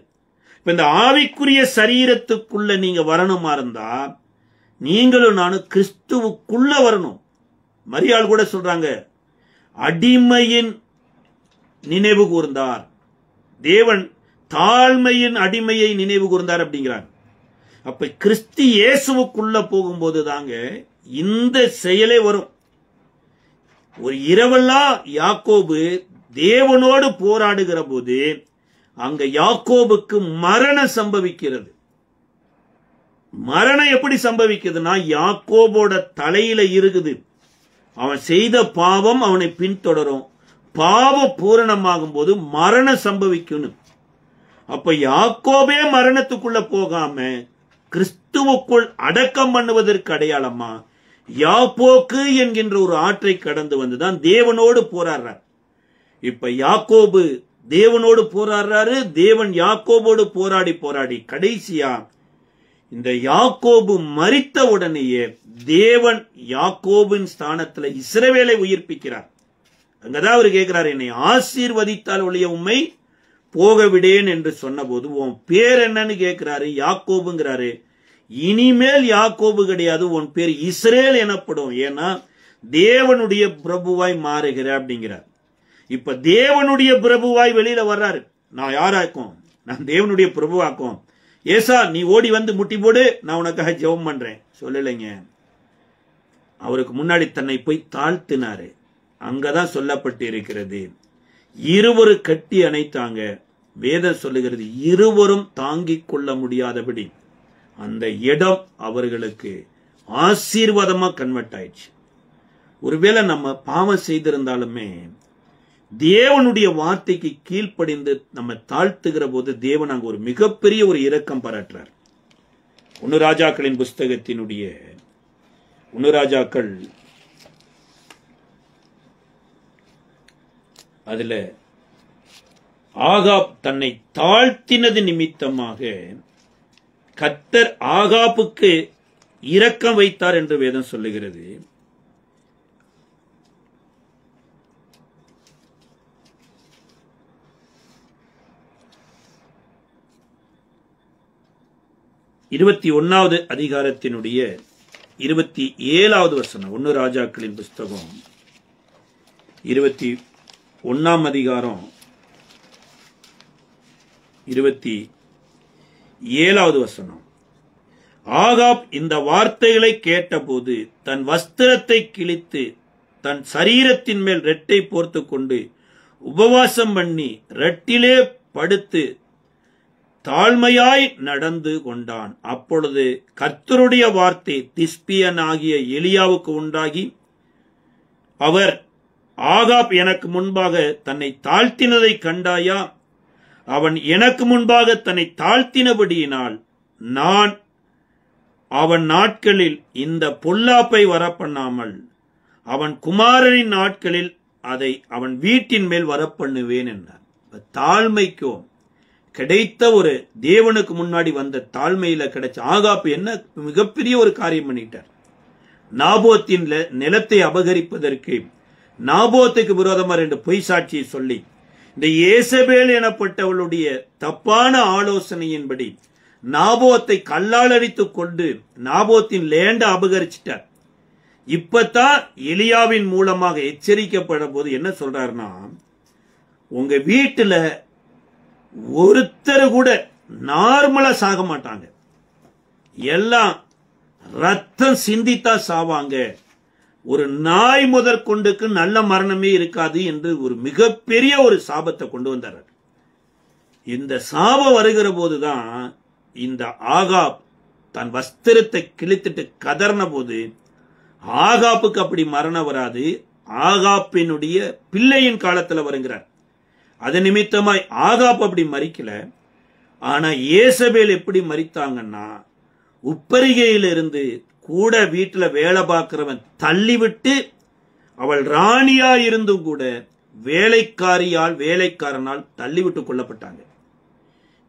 Speaker 1: இப்ப இந்த ஆவிக்குரிய சரீரத்துக்குள்ள நீங்க வரணுமா இருந்தா நீங்களும் நானும் கிறிஸ்துவுக்குள்ள வரணும். மரியாள் கூட சொல்றாங்க, அடிமையின் நினைவு கூர்ந்தார், தேவன் தாழ்மையின் அடிமையை நினைவு கூர்ந்தார் அப்படிங்கிறார். அப்ப கிறிஸ்து இயேசுவுக்குள்ள போகும்போது தாங்க இந்த செயலே வரும். ஒரு இரவெல்லாம் யாக்கோபு தேவனோடு போராடுகிற போது அங்க யாக்கோபுக்கு மரணம் சம்பவிக்கிறது. மரணம் எப்படி சம்பவிக்குதுன்னா, யாக்கோபோட தலையில இருக்குது. அவன் செய்த பாவம் அவனை பின்தொடரும். பாவம் பூரணமாகும் போது மரணம் சம்பவிக்கணும். அப்ப யாக்கோபே மரணத்துக்குள்ள போகாம கிறிஸ்துவுக்குள் அடக்கம் பண்ணுவதற்கு அடையாளமா யாப்போக்கு என்கின்ற ஒரு ஆற்றை கடந்து வந்துதான் தேவனோடு போராடுறார். இப்ப யாக்கோபு தேவனோடு போராடுறாரு, தேவன் யாக்கோபோடு போராடி கடைசியா இந்த யாக்கோபு மரித்த உடனேயே தேவன் யாக்கோபின் ஸ்தானத்துல இஸ்ரவேலை உயிர்ப்பிக்கிறார். அங்கதான் அவர் கேட்கிறார், என்னை ஆசீர்வதித்தால் ஒழிய உம்மை போக விடேன் என்று சொன்ன போது உன் பேர் என்னன்னு கேட்கிறாரு. யாக்கோபுங்கிறாரு. இனிமேல் யாக்கோபு கிடையாது, உன் பேர் இஸ்ரேல் எனப்படும், ஏன்னா தேவனுடைய பிரபுவாய் மாறுகிற அப்படிங்கிறார். இப்ப தேவனுடைய பிரபுவாய் வெளியில வர்றாரு. நான் யாராக்கும்? நான் தேவனுடைய பிரபுவாக்கும். ஏசா நீ ஓடி வந்து முட்டி போடு, நான் உனக்காக ஜெபம் பண்றேன் சொல்லலைங்க. அவருக்கு முன்னாடி தன்னை போய் தாழ்த்தினாரு. அங்கதான் சொல்லப்பட்டு இருக்கிறது, இருவரும் கட்டி அணைத்தாங்க. வேதம் சொல்லுகிறது இருவரும் தாங்கிக் கொள்ள முடியாதபடி அந்த இடம் அவர்களுக்கு ஆசீர்வாதமா கன்வெர்ட் ஆயிடுச்சு. ஒருவேளை நம்ம பாவம் செய்திருந்தாலுமே தேவனுடைய வார்த்தைக்கு கீழ்ப்படிந்து நம்ம தாழ்த்துகிற போது தேவன் அங்க ஒரு மிகப்பெரிய ஒரு இரக்கம் பாராட்டுறார். 1 ராஜாக்களின் புஸ்தகத்தினுடைய 1 ராஜாக்கள் அதுல ஆகாப் தன்னை தாழ்த்தினது நிமித்தமாக கர்த்தர் ஆகாப்புக்கு இரக்கம் வைத்தார் என்று வேதம் சொல்லுகிறது. இருபத்தி 1வது அதிகாரத்தினுடைய 27வது வசனம். 1 ராஜாக்களின் புஸ்தகம் 21ஆம் அதிகாரம் 27வது வசனம். ஆகாப் இந்த வார்த்தைகளை கேட்டபோது தன் வஸ்திரத்தை கிழித்து தன் சரீரத்தின் மேல் ரெட்டை போர்த்து கொண்டு உபவாசம் பண்ணி ரெட்டிலே படுத்து தாழ்மையாய் நடந்து கொண்டான். அப்பொழுது கர்த்தருடைய வார்த்தை திஸ்பியனாகிய எலியாவுக்கு உண்டாகி, அவர் ஆகாப் எனக்கு முன்பாக தன்னை தாழ்த்தினதை கண்டாயா? அவன் எனக்கு முன்பாக தன்னை தாழ்த்தினபடியினால் நான் அவன் நாட்களில் இந்த பொல்லாப்பை வரப்பண்ணாமல் அவன் குமாரனின் நாட்களில் அதை அவன் வீட்டின் மேல் வரப்பண்ணுவேன் என்றார். தாழ்மைக்கும் கிடைத்த ஒரு தேவனுக்கு முன்னாடி வந்த தாழ்மையில கிடைச்ச ஆகாப் என்ன மிகப்பெரிய ஒரு காரியம் பண்ணிட்டார். நாபோத்தின் நிலத்தை அபகரிப்பதற்கு நாபோத்துக்கு விரோதமா 2 பொய் சாட்சியை சொல்லி இந்த ஏசபேல் எனப்பட்டவளுடைய தப்பான ஆலோசனையின்படி நாபோத்தை கல்லால் அடித்துக் கொண்டு நாபோத்தின் லேண்ட அபகரிச்சிட்டார். இப்பதான் எலியாவின் மூலமாக எச்சரிக்கப்பட போது என்ன சொல்றாருன்னா, உங்க வீட்டுல ஒருத்தர் கூட நார்மலா சாக மாட்டாங்க, எல்லாம் ரத்தம் சிந்தித்தா சாவாங்க, ஒரு நாய் முதற்கொண்டுக்கு நல்ல மரணமே இருக்காது என்று ஒரு மிகப்பெரிய ஒரு சாபத்தை கொண்டு வந்தார். இந்த சாபம் வருகிற போதுதான் இந்த ஆகாப் தன் வஸ்திரத்தை கிழித்துட்டு கதர்ன போது ஆகாப்புக்கு அப்படி மரணம் வராது, ஆகாப்பினுடைய பிள்ளையின் காலத்துல வருகிறார். அது நிமித்தமாய் ஆகாப் அப்படி மரிக்கல. ஆனா ஏசபேல் எப்படி மரித்தாங்கன்னா, உப்பரிகையிலிருந்து கூட வீட்டுல வேலை பார்க்கிறவன் தள்ளிவிட்டு அவள் ராணியா இருந்தும் கூட வேலைக்காரனால் தள்ளிவிட்டு கொல்லப்பட்டாங்க.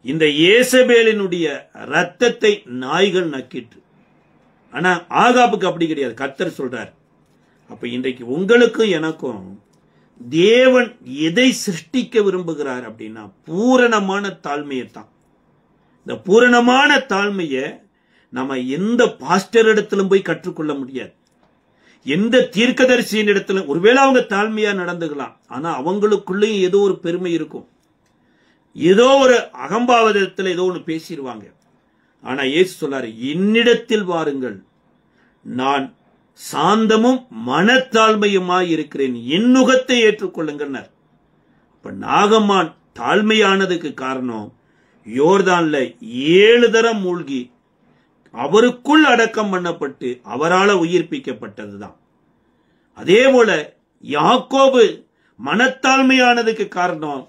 Speaker 1: இந்த ஏசபேலினுடைய ரத்தத்தை நாய்கள் நக்கிட்டு. ஆனா ஆகாப்புக்கு அப்படி கிடையாது. கர்த்தர் சொல்றார். அப்ப இன்றைக்கு உங்களுக்கும் எனக்கும் தேவன் எதை சிருஷ்டிக்க விரும்புகிறார் அப்படின்னா பூரணமான தாழ்மையை தான். இந்த பூரணமான தாழ்மையை நம்ம எந்த பாஸ்டர் இடத்திலும் போய் கற்றுக்கொள்ள முடியாது. எந்த தீர்க்கதரிசியின் இடத்துல ஒருவேளை அவங்க தாழ்மையா நடந்துக்கலாம், ஆனா அவங்களுக்குள்ளேயும் ஏதோ ஒரு பெருமை இருக்கும், ஏதோ ஒரு அகம்பாவதத்தில் ஏதோ ஒன்று பேசிடுவாங்க. ஆனா இயேசு சொல்றாரு, என்னிடத்தில் வாருங்கள், நான் சாந்தமும் மனத்தாழ்மையுமாய் இருக்கிறேன், என் நுகத்தை ஏற்றுக்கொள்ளுங்கள். இப்ப நாகமான் தாழ்மையானதுக்கு காரணம் யோர்தான்ல 7 தரம் மூழ்கி அவருக்குள் அடக்கம் பண்ணப்பட்டு அவரால் உயிர்ப்பிக்கப்பட்டதுதான். அதே போல யாக்கோபு மனத்தாழ்மையானதுக்கு காரணம்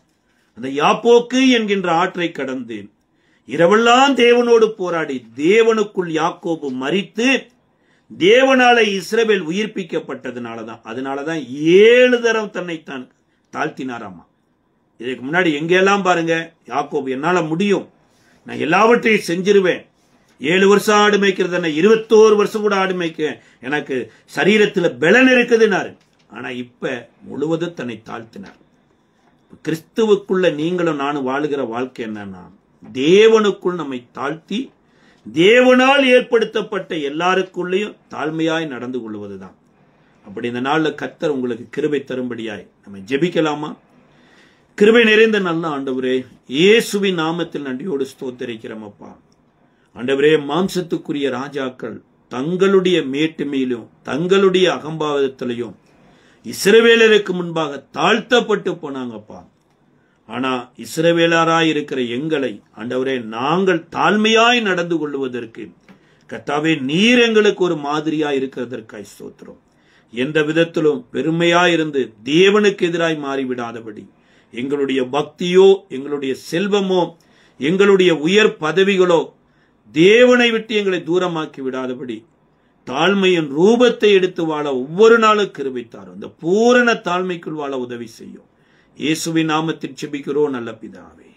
Speaker 1: அந்த யாப்போக்கு என்கின்ற ஆற்றை கடந்து இரவெல்லாம் தேவனோடு போராடி தேவனுக்குள் யாக்கோபு மரித்து தேவனால இஸ்ரவேல் உயிர்ப்பிக்கப்பட்டதுனாலதான். அதனாலதான் 7 தரம் தன்னை தான் தாழ்த்தினாராமா. இதுக்கு முன்னாடி எங்கெல்லாம் பாருங்க, யாக்கோபு என்னால முடியும், நான் எல்லாவற்றையும் செஞ்சிருவேன், 7 வருஷம் ஆடு மேய்க்கிறது, 21 வருஷம் கூட ஆடு மேய்க்க எனக்கு சரீரத்துல பலன் இருக்குதுன்னாரு. ஆனா இப்ப முழுவதும் தன்னை தாழ்த்தினார். கிறிஸ்துவுக்குள்ள நீங்களும் நானும் வாழுகிற வாழ்க்கை என்னன்னா, தேவனுக்குள் நம்மை தாழ்த்தி தேவனால் ஏற்படுத்தப்பட்ட எல்லாருக்குள்ளேயும் தாழ்மையாய் நடந்து கொள்வதுதான். அப்படி இந்த நாள்ல கர்த்தர் உங்களுக்கு கிருபை தரும்படியாய் நம்ம ஜெபிக்கலாமா? கிருபை நிறைந்த நல்ல ஆண்டவரே, இயேசுவின் நாமத்தில் நன்றியோடு ஸ்தோத்திரிக்கிறோம் அப்பா. ஆண்டவரே, மாம்சத்துக்குரிய ராஜாக்கள் தங்களுடைய மேட்டுமையிலும் தங்களுடைய அகம்பாவத்திலையும் இஸ்ரவேலருக்கு முன்பாக தாழ்த்தப்பட்டு போனாங்கப்பா. ஆனா இஸ்ரவேலராய் இருக்கிற எங்களை ஆண்டவரே, நாங்கள் தாழ்மையாய் நடந்து கொள்வதற்கு கர்த்தாவே நீர் எங்களுக்கு ஒரு மாதிரியாய் இருக்கிறதற்காய் ஸ்தோத்திரம். எந்த விதத்திலும் பெருமையாயிருந்து தேவனுக்கு எதிராய் மாறிவிடாதபடி எங்களுடைய பக்தியோ எங்களுடைய செல்வமோ எங்களுடைய உயர் பதவிகளோ தேவனை விட்டு எங்களை தூரமாக்கி விடாதபடி தாழ்மையின் ரூபத்தை எடுத்து வாழ ஒவ்வொரு நாளும் கிருபை தாரும். அந்த பூரண தாழ்மைக்குள் வாழ உதவி செய்யும். இயேசுவின் நாமத்தில் ஜெபிக்கிறோம் நல்ல பிதாவே.